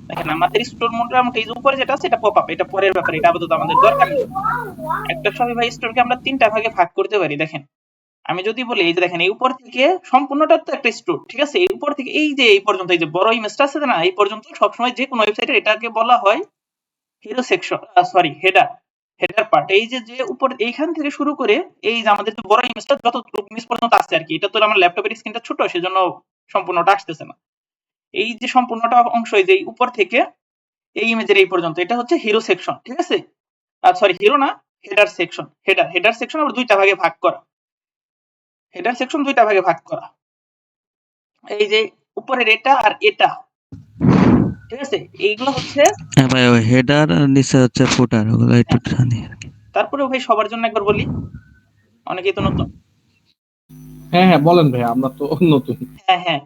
দেখেন আমাদের স্টোর মোটামুটি এই যে উপরে যেটা আছে এটা পপআপ, এটা পরের ব্যাপার, এটা আপাতত আমাদের দরকার নেই। একটা শপিফাই স্টোরকে আমরা 3টা ভাগে ভাগ করতে পারি। দেখেন আমি যদি বলি এই যে দেখেন এই উপর থেকে সম্পূর্ণটা তো একটা স্টোর, ঠিক আছে? এই উপর থেকে এই যে এই পর্যন্ত এই যে বড় ইমেজটা আছে না, এই পর্যন্ত সবসময় যে কোনো ওয়েবসাইটের এটাকে বলা হয় hero section, sorry header, header part. এই যে যে উপর এইখান থেকে শুরু করে এই যে আমাদের যে বড় ইমেজটা যত ইমেজ পর্যন্ত আছে আর কি, এটা তো আমার ল্যাপটপের স্ক্রিনটা ছোট সেজন্য সম্পূর্ণটা আসতেছে না। এই যে সম্পূর্ণটা অংশ এই যে উপর থেকে এই ইমেজের এই পর্যন্ত এটা হচ্ছে হিরো সেকশন, ঠিক আছে? সরি হিরো না, হেডার সেকশন। হেডার সেকশন আবার দুইটা ভাগে ভাগ করা, হেডার সেকশন দুইটা ভাগে ভাগ করা। এই যে উপরের এটা আর এটা, ঠিক আছে? এইগুলো হচ্ছে হ্যাঁ ভাই, ওই হেডার আর নিচে হচ্ছে ফুটার, ওগুলো একটু হ্যাঁ, জানি আর কি। তারপরে ভাই সবার জন্য একবার বলি, অনেকেই তো নতুন। হ্যাঁ হ্যাঁ বলেন ভাই, আমরা তো নতুন। হ্যাঁ হ্যাঁ,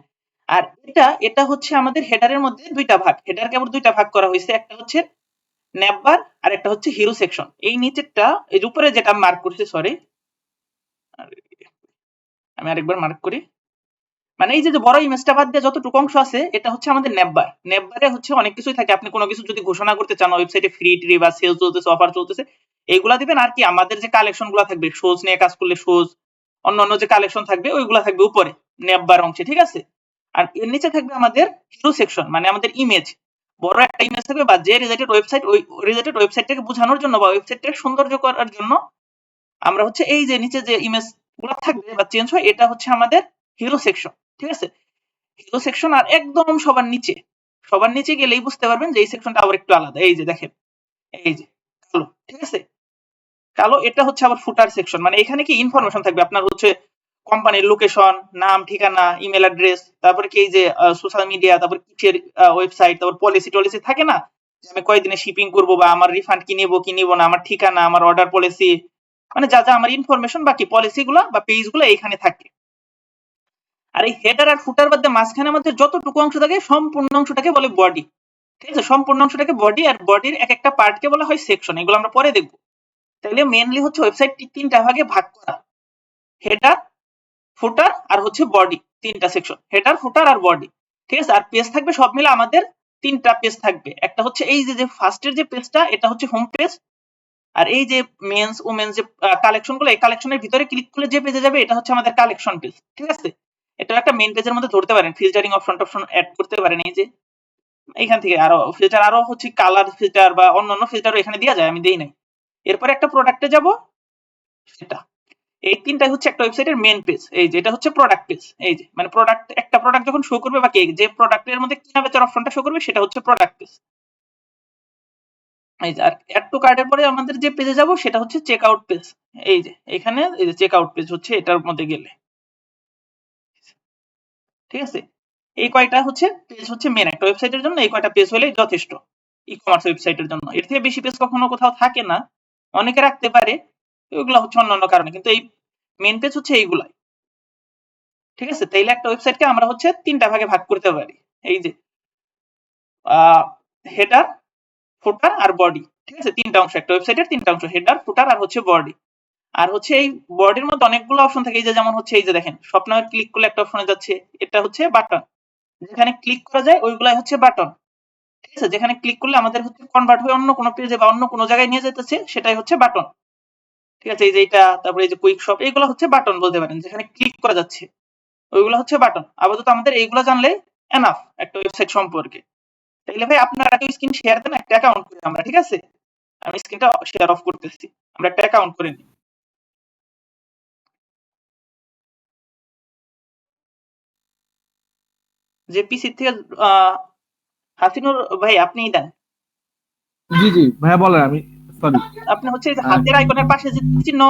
আর এটা এটা হচ্ছে আমাদের হেডারের মধ্যে দুইটা ভাগ, হেডারকে আবার দুইটা ভাগ করা হয়েছে, একটা হচ্ছে ন্যাপবার আর একটা হচ্ছে হিরো সেকশন। এই নিচেরটা এই যে উপরে যেটা মার্ক করছি, সরি আমি আরেকবার মার্ক করি, মানে এই যে যে বড় ইমেজটা বাদ দিয়ে যতটুকু অংশ আছে এটা হচ্ছে আমাদের ন্যাপবার। ন্যাপবারে হচ্ছে অনেক কিছুই থাকে, আপনি কোনো কিছু যদি ঘোষণা করতে চান ওয়েবসাইটে ফ্রি ট্রি বা সেল চলতেছে, অফার চলতেছে, এইগুলা দিবেন। আর কি আমাদের যে কালেকশন গুলা থাকবে, শোজ নিয়ে কাজ করলে শোজ, অন্যান্য যে কালেকশন থাকবে ওইগুলা থাকবে উপরে ন্যাপবার অংশে, ঠিক আছে? আর এর নিচে থাকবে আমাদের হিরো সেকশন, মানে আমাদের ইমেজ, বড় একটা ইমেজ থাকবে বা যে রিলেটেড ওয়েবসাইট, ওই রিলেটেড ওয়েবসাইটটাকে বোঝানোর জন্য বা ওয়েবসাইটটাকে সৌন্দর্য করার জন্য আমরা হচ্ছে এই যে নিচে যে ইমেজ গুলো থাকবে বা চেঞ্জ হয় এটা হচ্ছে আমাদের হিরো সেকশন, ঠিক আছে? হিরো সেকশন আর একদম সবার নিচে, সবার নিচে গেলেই বুঝতে পারবেন যে এই সেকশনটা আবার একটু আলাদা। এই যে দেখেন এই যে কালো, ঠিক আছে? কালো, এটা হচ্ছে আবার ফুটার সেকশন, মানে এখানে কি ইনফরমেশন থাকবে আপনার হচ্ছে কোম্পানির লোকেশন, নাম, ঠিকানা, ইমেল অ্যাড্রেস, তারপরে কি এই যে সোশ্যাল মিডিয়া, তারপর কিসের ওয়েবসাইট, তারপর পলিসি টলিসি থাকে না, যে আমি কয়দিনে শিপিং করব বা আমার রিফান্ড কি নিব না, আমার ঠিকানা, আমার অর্ডার পলিসি, মানে যা যা আমার ইনফরমেশন বাকি পলিসিগুলো বা পেজগুলো এইখানে থাকে। আর এই হেডার আর ফুটার বাদে মাঝখানে আমাদের যতটুকু অংশ থাকে সম্পূর্ণ অংশটাকে বলে বডি, ঠিক আছে? সম্পূর্ণ অংশটাকে বডি, আর বডির এক একটা পার্টকে বলা হয় সেকশন, এগুলো আমরা পরে দেখবো। তাহলে মেইনলি হচ্ছে ওয়েবসাইটটি 3টা ভাগে ভাগ করা, হেডার, ফুটার আর হচ্ছে বডি, 3টা সেকশন, হেডার ফুটার আর বডি, ঠিক আছে? আর পেজ থাকবে সব মিলে আমাদের 3টা পেজ থাকবে। একটা হচ্ছে এই যে যে ফার্স্টের যে পেজটা এটা হচ্ছে হোম পেজ, আর এই যে মেন্স ওমেন্স যে কালেকশন গুলো, এই কালেকশনের ভিতরে ক্লিক করলে যে পেজে যাবে এটা হচ্ছে আমাদের কালেকশন পেজ, ঠিক আছে? এটা একটা মেইন পেজের মধ্যে ধরতে পারেন, ফিল্টারিং অপশন টপশন অ্যাড করতে পারেন। এই যে এইখান থেকে আরো ফিল্টার, আরো হচ্ছে কালার ফিল্টার বা অন্যান্য ফিল্টারও এখানে দেওয়া যায়, আমি দেই নাই। এরপরে একটা প্রোডাক্টে যাব, সেটা এই 3টাই হচ্ছে একটা ওয়েবসাইটের মেইন পেজ। এই যে এটা হচ্ছে প্রোডাক্ট পেজ, এই যে মানে প্রোডাক্ট, একটা প্রোডাক্ট যখন শো করবে বা যে প্রোডাক্টের মধ্যে কেনা বেচার অপশনটা শো করবে সেটা হচ্ছে প্রোডাক্ট পেজ। এই যে আর অ্যাড টু কার্টের পরে আমাদের যে পেজে যাব সেটা হচ্ছে চেক আউট পেজ। এই যে এখানে এই যে চেক আউট পেজ হচ্ছে এটার মধ্যে গেলে, ঠিক আছে? এই কয়টা হচ্ছে পেজ হচ্ছে মেন একটা ওয়েবসাইটের জন্য, এই কয়টা পেজ হলেই যথেষ্ট ই কমার্স ওয়েবসাইটের জন্য। এর থেকে বেশি পেজ কখনো কোথাও থাকে না, অনেকে রাখতে পারে, ওইগুলো হচ্ছে অন্যান্য কারণে, কিন্তু এই মেন পেজ হচ্ছে এইগুলাই, ঠিক আছে? তাইলে একটা ওয়েবসাইটকে আমরা হচ্ছে 3টা ভাগে ভাগ করতে পারি। এই যে হেডার, ফুটার আর বডি, ঠিক আছে? 3টা অংশ, একটা ওয়েবসাইটের 3টা অংশ, হেডার, ফুটার আর হচ্ছে বডি। আর হচ্ছে এই বডির মধ্যে অনেকগুলো অপশন থাকে, এই যে যেমন হচ্ছে এই যে দেখেন স্বপ্নের ক্লিক করলে একটা অপশনে যাচ্ছে, এটা হচ্ছে বাটন, যেখানে ক্লিক করা যায় ওইগুলাই হচ্ছে বাটন, ঠিক আছে? যেখানে ক্লিক করলে আমাদের হচ্ছে কনভার্ট হয়ে অন্য কোনো পেজে বা অন্য কোনো জায়গায় নিয়ে যেতেছে সেটাই হচ্ছে বাটন, ঠিক আছে? এই যে এটা, তারপরে এই যে কুইক শপ, এইগুলো হচ্ছে বাটন বলতে পারেন, যেখানে ক্লিক করা যাচ্ছে ওইগুলো হচ্ছে বাটন। আপাতত আমাদের এইগুলো জানলে এনাফ একটা ওয়েবসাইট সম্পর্কে। তাইলে ভাই আপনারা একটা স্ক্রিন শেয়ার দেন, একটা অ্যাকাউন্ট করি আমরা, ঠিক আছে? আমি স্ক্রিনটা শেয়ার অফ করতেছি, আমরা একটা অ্যাকাউন্ট করে নিই। যে পিসি থেকে আহ হাসিনুর ভাই আপনিই দেন। জি জি ভাইয়া বলেন, আমি সরি। আপনি হচ্ছে এই যে হাতের আইকনের পাশে যে তীর চিহ্ন,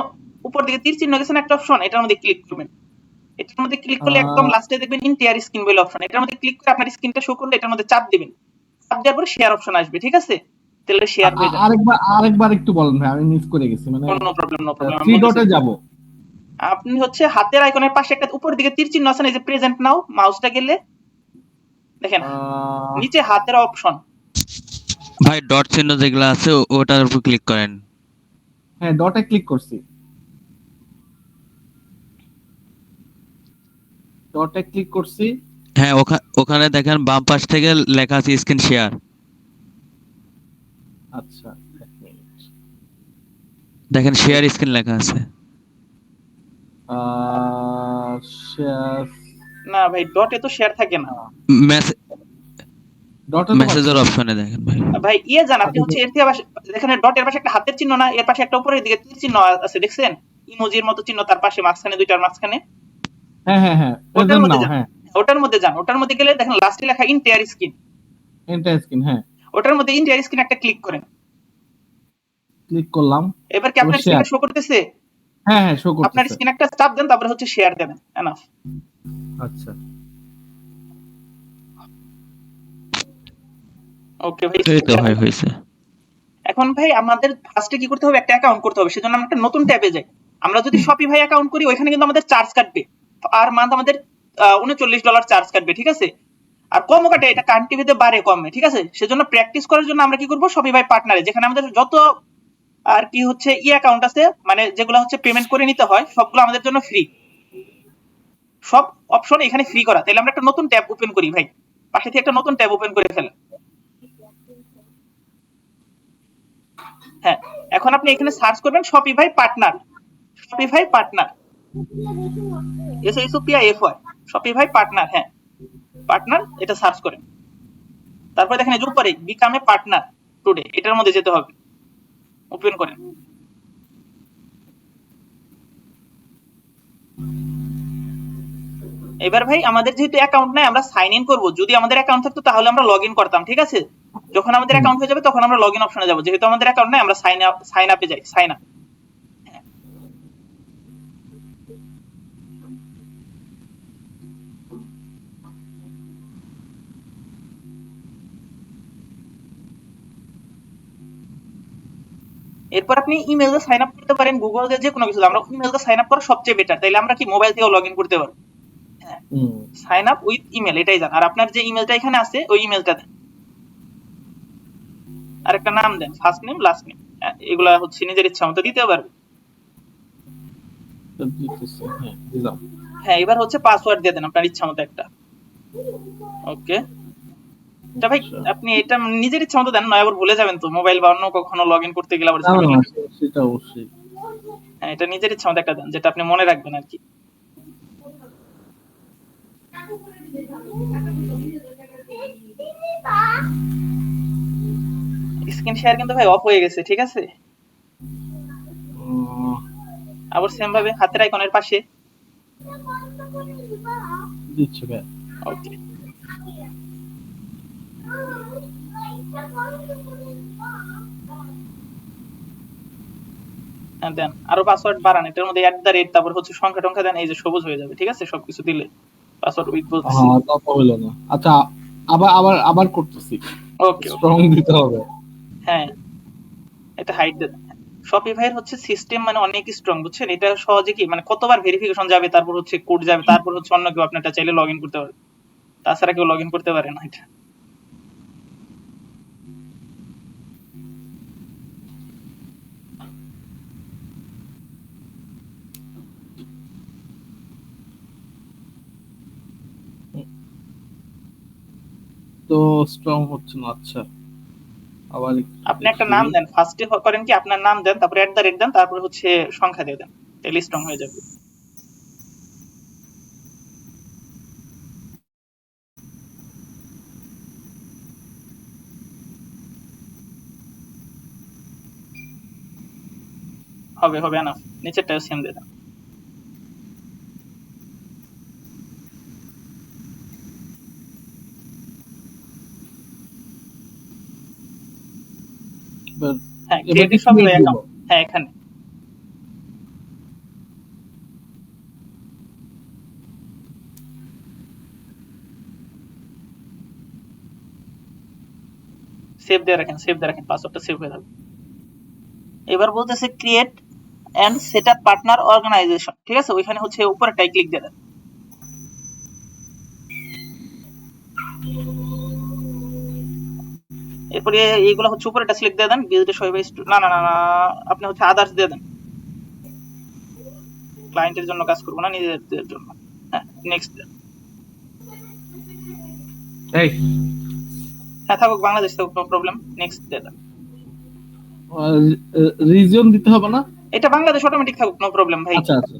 উপর দিকে তীর চিহ্ন গেছেন একটা অপশন, এটার মধ্যে ক্লিক করবেন। এটার মধ্যে ক্লিক করলে একদম লাস্টে দেখবেন ইন্টিয়ার স্ক্রিন বলে অপশন, এটার মধ্যে ক্লিক করে আপনার স্ক্রিনটা শো করলে এটার মধ্যে চাপ দিবেন, চাপ দেওয়ার পরে শেয়ার অপশন আসবে, ঠিক আছে? তাহলে শেয়ার হয়ে যাবে। আরেকবার একটু বলেন ভাই, আমি মিস করে গেছি, মানে নো প্রবলেম, নো প্রবলেম, আমি থ্রি বলতেছি। ডটে যাব। আপনি হচ্ছে হাতের আইকনের পাশে একটা উপর দিকে তীর চিহ্ন আছে না, এই যে প্রেজেন্ট নাও, মাউসটা গেলে দেখেন নিচে হাতের অপশন। ভাই ডট চিহ্ন যেগুলো আছে ওটার উপর ক্লিক করেন। হ্যাঁ ডটে ক্লিক করছি, ডটে ক্লিক করছি। হ্যাঁ, ওখানে দেখেন বাম পাশ থেকে লেখা আছে স্ক্রিন শেয়ার। আচ্ছা, এক মিনিট। দেখেন শেয়ার স্ক্রিন লেখা আছে। শেয়ার না ভাই, ডটে তো শেয়ার থাকে না। ডটে তো পাচ্ছি মেসেজের না। অপশনে দেখেন ভাই। ভাই যান আপনি, আচ্ছা, হচ্ছে এর থেকে এখানে ডটের পাশে একটা হাতের চিহ্ন না, এর পাশে একটা উপরের দিকে তীর চিহ্ন আছে, দেখছেন? ইমোজির মতো চিহ্ন, তার পাশে মাঝখানে, দুইটার মাঝখানে। হ্যাঁ হ্যাঁ হ্যাঁ, ওটার প্রেজেন্ট মধ্যে নাও, যান, হ্যাঁ। ওটার মধ্যে গেলে দেখেন লাস্টে লেখা ইন্টায়ার স্ক্রিন। এন্টার স্ক্রিন, হ্যাঁ, ওটার মধ্যে ইন্টায়ার স্ক্রিন একটা ক্লিক করেন। ক্লিক করলাম। এবার কি তারপর আপনার শেয়ার। স্ক্রিনে শো করতেছে? হ্যাঁ হ্যাঁ, শো আপনার করতেছে। স্ক্রিনে একটা চাপ দেন, তারপরে হচ্ছে শেয়ার দেবেন, এনাফ। আচ্ছা, ওকে ভাই, এই তো ভাই হয়েছে। এখন ভাই আমাদের ফার্স্টে কি করতে হবে, একটা অ্যাকাউন্ট করতে হবে। সেজন্য আমরা একটা নতুন ট্যাবে যাই। আমরা যদি শপিফাই অ্যাকাউন্ট করি, ওইখানে কিন্তু আমাদের চার্জ কাটবে, আর মান্থ আমাদের $39 চার্জ কাটবে, ঠিক আছে? আর কমও কাটে, এটা কান্ট্রি ভেদে বাড়ে কমে, ঠিক আছে? সেজন্য প্র্যাকটিস করার জন্য আমরা কি করব, শপিফাই পার্টনারে, যেখানে আমাদের যত আর কি হচ্ছে অ্যাকাউন্ট আছে, মানে যেগুলো হচ্ছে পেমেন্ট করে নিতে হয়, সবগুলো আমাদের জন্য ফ্রি। সব অপশন এখানে ফ্রি করা। তাহলে আমরা একটা নতুন ট্যাব ওপেন করি ভাই, পাশে থেকে একটা নতুন ট্যাব ওপেন করে ফেলেন। হ্যাঁ, এখন আপনি এখানে সার্চ করবেন Shopify partner, Shopify partner, SHOPIFY, Shopify partner. হ্যাঁ, পার্টনার, এটা সার্চ করেন। তারপরে দেখেন এই যে উপরে বিকাম এ পার্টনার টুডে, এটার মধ্যে যেতে হবে, ওপেন করেন। এবার ভাই আমাদের যেহেতু অ্যাকাউন্ট নাই, আমরা সাইন ইন করব। যদি আমাদের অ্যাকাউন্ট থাকতো তাহলে আমরা লগ ইন করতাম, ঠিক আছে? যখন আমাদের অ্যাকাউন্ট হয়ে যাবে তখন আমরা লগ ইন অপশনে যাব। যেহেতু আমাদের অ্যাকাউন্ট নাই, আমরা সাইন আপে যাই, সাইন আপ। এরপর আপনি ইমেইলে সাইন আপ করতে পারেন, গুগল যে কোনো কিছু। আমরা ইমেইলে সাইন আপ করা সবচেয়ে বেটার। তাইলে আমরা কি মোবাইল থেকেও লগ ইন করতে পারবো। হ্যাঁ, সাইন আপ উইথ ইমেল, এটাই জান। আর আপনার যে ইমেলটা এখানে আছে, ওই ইমেলটা দেন, আর একটা নাম দেন, ফার্স্ট নেম লাস্ট নেম। এগুলা হচ্ছে নিজের ইচ্ছা মতো দিতে পারবে। হ্যাঁ, দিলাম। হ্যাঁ, এবার হচ্ছে পাসওয়ার্ড দিয়ে দেন আপনার ইচ্ছা মতো একটা। ওকে, এটা ভাই আপনি এটা নিজের ইচ্ছা মতো দেন, নয় আবার ভুলে যাবেন তো, মোবাইল বা অন্য কখনো লগ ইন করতে গেলে আবার না, না, ঝামেলা। না, সেটা অবশ্যই। হ্যাঁ, এটা নিজের ইচ্ছা মতো একটা দেন, যেটা আপনি মনে রাখবেন আর কি। স্ক্রিন শেয়ার কিন্তু ভাই অফ হয়ে গেছে, ঠিক আছে? আবার সেম ভাবে হাতের আইকনের পাশে দিচ্ছি ভাই। ওকে, হ্যাঁ দেন। আরো পাসওয়ার্ড বাড়ান, এটার মধ্যে তারপর হচ্ছে সংখ্যা টংখ্যা দেন, এই যে সবুজ হয়ে যাবে, ঠিক আছে? সবকিছু দিলে পাসওয়ার্ড উইথ বলতেছি। তা তো হইলো না। আচ্ছা, আবার আবার আবার করতেছি। ওকে, স্ট্রং দিতে হবে। হ্যাঁ, এটা হাইড দেন। শপিফাই এর হচ্ছে সিস্টেম মানে অনেক স্ট্রং, বুঝছেন? এটা সহজে কি মানে কতবার ভেরিফিকেশন যাবে, তারপর হচ্ছে কোড যাবে, তারপর হচ্ছে অন্য কেউ আপনারটা চাইলে লগ ইন করতে পারবে, তাছাড়া কেউ লগ ইন করতে পারে না এটা। তো স্ট্রং হচ্ছে না। আচ্ছা, আবার আপনি একটা নাম দেন, ফার্স্টে করেন কি আপনার নাম দেন, তারপরে দেন, তারপরে হচ্ছে সংখ্যা দিয়ে দেন, তাহলে স্ট্রং হয়ে যাবে। হবে হবে না, নিচেরটাও সেম দিয়ে দেন। হ্যাঁ, ক্রিয়েটিভ শপিফাই অ্যাকাউন্ট, হ্যাঁ এখানে সেভ দিয়ে রাখেন, পাসওয়ার্ডটা সেভ হয়ে যাবে। এবার বলতেছে create and set up partner organisation, ঠিক আছে? ওইখানে হচ্ছে উপরেরটাই ক্লিক দিয়ে দেন। এরপরে এইগুলো হচ্ছে উপরেরটা সিলেক্ট দিয়ে দেন, ভিজিট শপিফাই না না না না, আপনি হচ্ছে আদার্স দিয়ে দেন। ক্লায়েন্টের জন্য কাজ করবো না, নিজেদের জন্য। হ্যাঁ, নেক্সট দেন। এই হ্যাঁ থাকুক, বাংলাদেশ থাকুক, নো প্রবলেম, নেক্সট দিয়ে দেন। রিজন দিতে হবে না? এটা বাংলাদেশ অটোমেটিক থাকুক, নো প্রবলেম ভাই, আচ্ছা আচ্ছা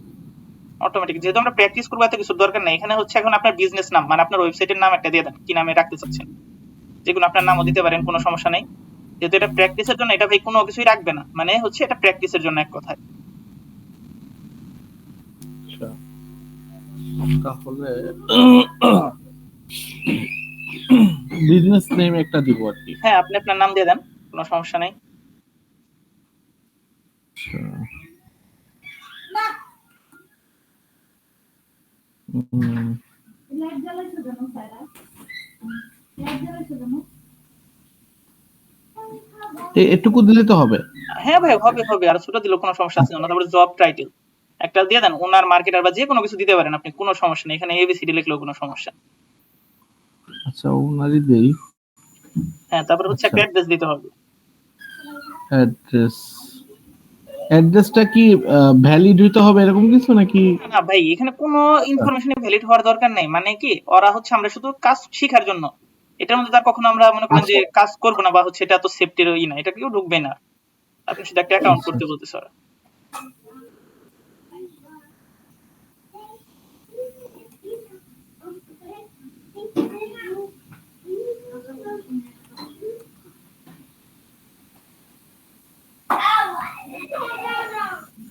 অটোমেটিক। যেহেতু আমরা প্র্যাকটিস করবো এত কিছুর দরকার নাই। এখানে হচ্ছে এখন আপনার বিজনেস নাম মানে আপনার ওয়েবসাইটের নাম একটা দিয়ে দেন, কি নামে রাখতে চাচ্ছেন, যেগুলো আপনার নামও দিতে পারেন, কোনো সমস্যা নেই। যেহেতু এটা প্র্যাকটিসের জন্য, এটা ভাই কোনো কিছুই রাখবে না, মানে হচ্ছে এটা প্র্যাকটিসের জন্য এক কথায়। আচ্ছা। তাহলে বিজনেস নেম একটা দিব আর কি। হ্যাঁ, আপনি আপনার নাম দিয়ে দেন, কোনো সমস্যা নেই। আচ্ছা। উম, এটুকু দিলে তো হবে? হ্যাঁ ভাই, হবে হবে, আর ছোট দিলেও কোনো সমস্যা আছে না। তারপরে জব টাইটেল একটা দিয়ে দেন, ওনার, মার্কেটার বা যে কোনো কিছু দিতে পারেন আপনি, কোনো সমস্যা নেই। এখানে এবিসিডি লিখলেও কোনো সমস্যা নেই। আচ্ছা ওনারই দেই। হ্যাঁ, তারপরে হচ্ছে আচ্ছা একটা অ্যাড্রেস দিতে হবে। অ্যাড্রেস, অ্যাড্রেসটা কি ভ্যালিড হইতে হবে এরকম কিছু নাকি? না না ভাই, এখানে কোনো ইনফরমেশন ভ্যালিড হওয়ার দরকার নেই। মানে কি, ওরা হচ্ছে আমরা শুধু কাজ শেখার জন্য, এটার মধ্যে তার কখনো আমরা মনে করেন যে কাজ করবো না, বা হচ্ছে এটা তো সেফটির ই না, এটা কেউ ঢুকবে না। আপনি শুধু একটা অ্যাকাউন্ট আচ্ছা করতে বলতেছে ওরা।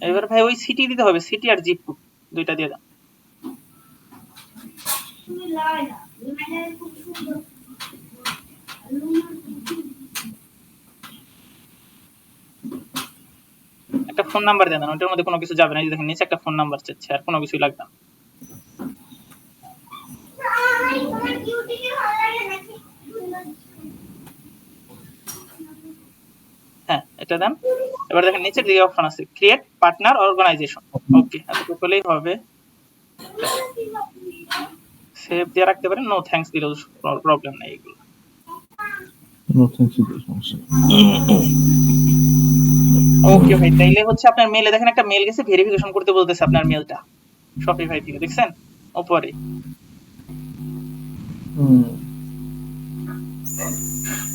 এবার ভাই ওই সিটি দিতে হবে, সিটি আর জিপ কোড দুইটা দিয়ে দেন। একটা ফোন নাম্বার দিয়ে দেন, ওটার মধ্যে কোনো কিছু যাবে না। এই যে দেখেন নিচে একটা ফোন নাম্বার চাচ্ছে, আর কোনো কিছুই লাগবে না। হ্যাঁ, এটা দেন। এবার দেখেন নিচে যে অপশন আছে, ক্রিয়েট পার্টনার অর্গানাইজেশন। ওকে, এতটুকু হলেই হবে। সেভ দিয়ে রাখতে পারেন, নো থ্যাঙ্কস দিলেও প্রবলেম নেই এগুলো। ওকে ভাই, তাইলে হচ্ছে আপনার মেলে দেখেন একটা মেল গেছে, ভেরিফিকেশন করতে বলতেছে আপনার মেলটা শপিফাই থেকে, দেখছেন উপরে।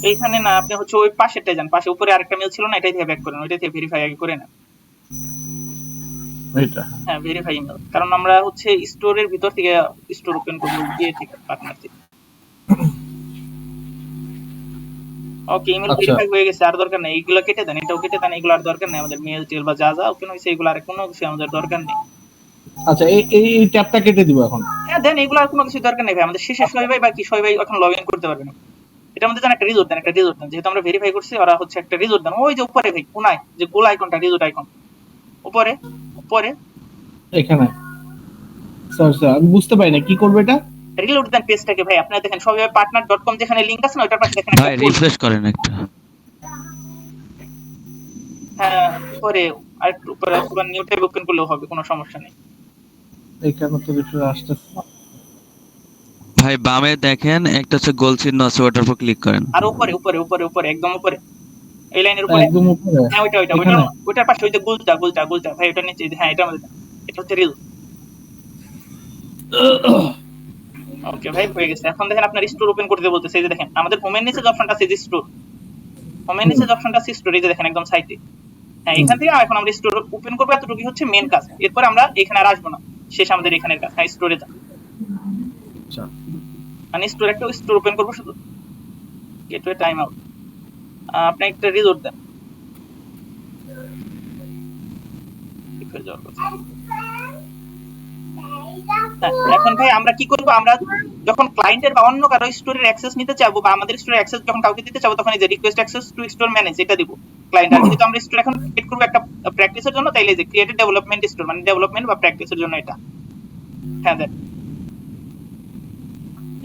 এইখানে না, আপনি হচ্ছে ওই পাশেরটাই যান, পাশে উপরে আরেকটা মেল ছিল না, এটাই থেকে ব্যাক করেন, ওইটাই থেকে ভেরিফাই আগে করে নেন। এটা হ্যাঁ, ভেরিফাই ইমেল, কারণ আমরা হচ্ছে স্টোরের ভিতর থেকে স্টোর ওপেন করবো গিয়ে থেকে পার্টনার থেকে। ওকে, ইমেল আচ্ছা ভেরিফাই হয়ে গেছে, আর দরকার নেই। এইগুলো কেটে দেন, এটাও কেটে দেন, এগুলো আর দরকার নেই আমাদের। মেল টেল বা যা যা ওপেন হয়েছে এগুলো আর কোনো কিছু আমাদের দরকার নেই। আচ্ছা এই এই ট্যাবটা কেটে দিব এখন। হ্যাঁ দেন, এগুলো আর কোনো কিছু দরকার নেই ভাই। আমাদের শেষে সবাই ভাই বা কি সবাই এখন লগ ইন করতে পারবে না। এটার মধ্যে যেন একটা রিজোর্ট দেন, একটা রিজোর্ট দেন, যেহেতু আমরা ভেরিফাই করছি, ওরা হচ্ছে একটা রিজোর্ট দেন। ওই যে উপরে ভাই কোনায় যে গোল আইকনটা, রিজোর্ট আইকন, উপরে উপরে এখানে স্যার স্যার আমি বুঝতে পারি না কি করবে এটা। রিলোড দেন পেজটাকে ভাই। আপনারা দেখেন সবাই partner.com যেখানে লিংক আছে না, ওটার পাশে দেখেন ভাই একটা রিফ্রেশ করেন একটা। হ্যাঁ উপরে, আর একটু উপরে একবার নিউ ট্যাব ওপেন করলেও হবে, কোনো সমস্যা নেই। এখানে তো রিফ্রেশ আসতেছে না। ভাই বামে দেখেন একটা হচ্ছে গোল চিহ্ন আছে, ওটার উপর ক্লিক করেন। আর উপরে উপরে উপরে উপরে একদম উপরে, এই লাইনের উপরে। একদম উপরে হ্যাঁ ওইটা ওইটা ওইটা, এখানে। ওইটার পাশে ওই যে গুলটা গুলটা গুলটা ভাই, ওটা নিচে। হ্যাঁ এটা আমাদের, এটা হচ্ছে রিল। ওকে ভাই, হয়ে গেছে। এখন দেখেন আপনার স্টোর ওপেন করতে বলতেছে। এই যে দেখেন আমাদের হোমের নিচে যে অপশনটা আছে, যে স্টোর, হোমের নিচে যে অপশনটা আছে স্টোর, এই যে দেখেন একদম সাইডে। হ্যাঁ, এখান থেকে এখন আমরা স্টোর ওপেন করবো, এতটুকুই হচ্ছে মেন কাজ। এরপর আমরা এখানে আর আসবো না, শেষ আমাদের এখানের কাজ। হ্যাঁ, স্টোরে যান, আচ্ছা মানে স্টোর একটা স্টোর ওপেন করবো শুধু। গেটওয়ে টাইম আউট, আপনি একটা রিজোর্ট দেন। এখন ভাই আমরা কি করবো, আমরা যখন ক্লায়েন্টের বা অন্য কারো স্টোরের অ্যাক্সেস নিতে চাইবো, বা আমাদের স্টোরের অ্যাক্সেস যখন কাউকে দিতে চাইবো, তখন এই যে request access to store manage এটা দিব ক্লায়েন্ট। আর যেহেতু আমরা স্টোর এখন ক্রিয়েট করবো একটা প্র্যাকটিসের জন্য, তাইলে যে ক্রিয়েটেড ডেভেলপমেন্ট স্টোর, মানে ডেভেলপমেন্ট বা প্র্যাকটিসের জন্য এটা। হ্যাঁ দেন,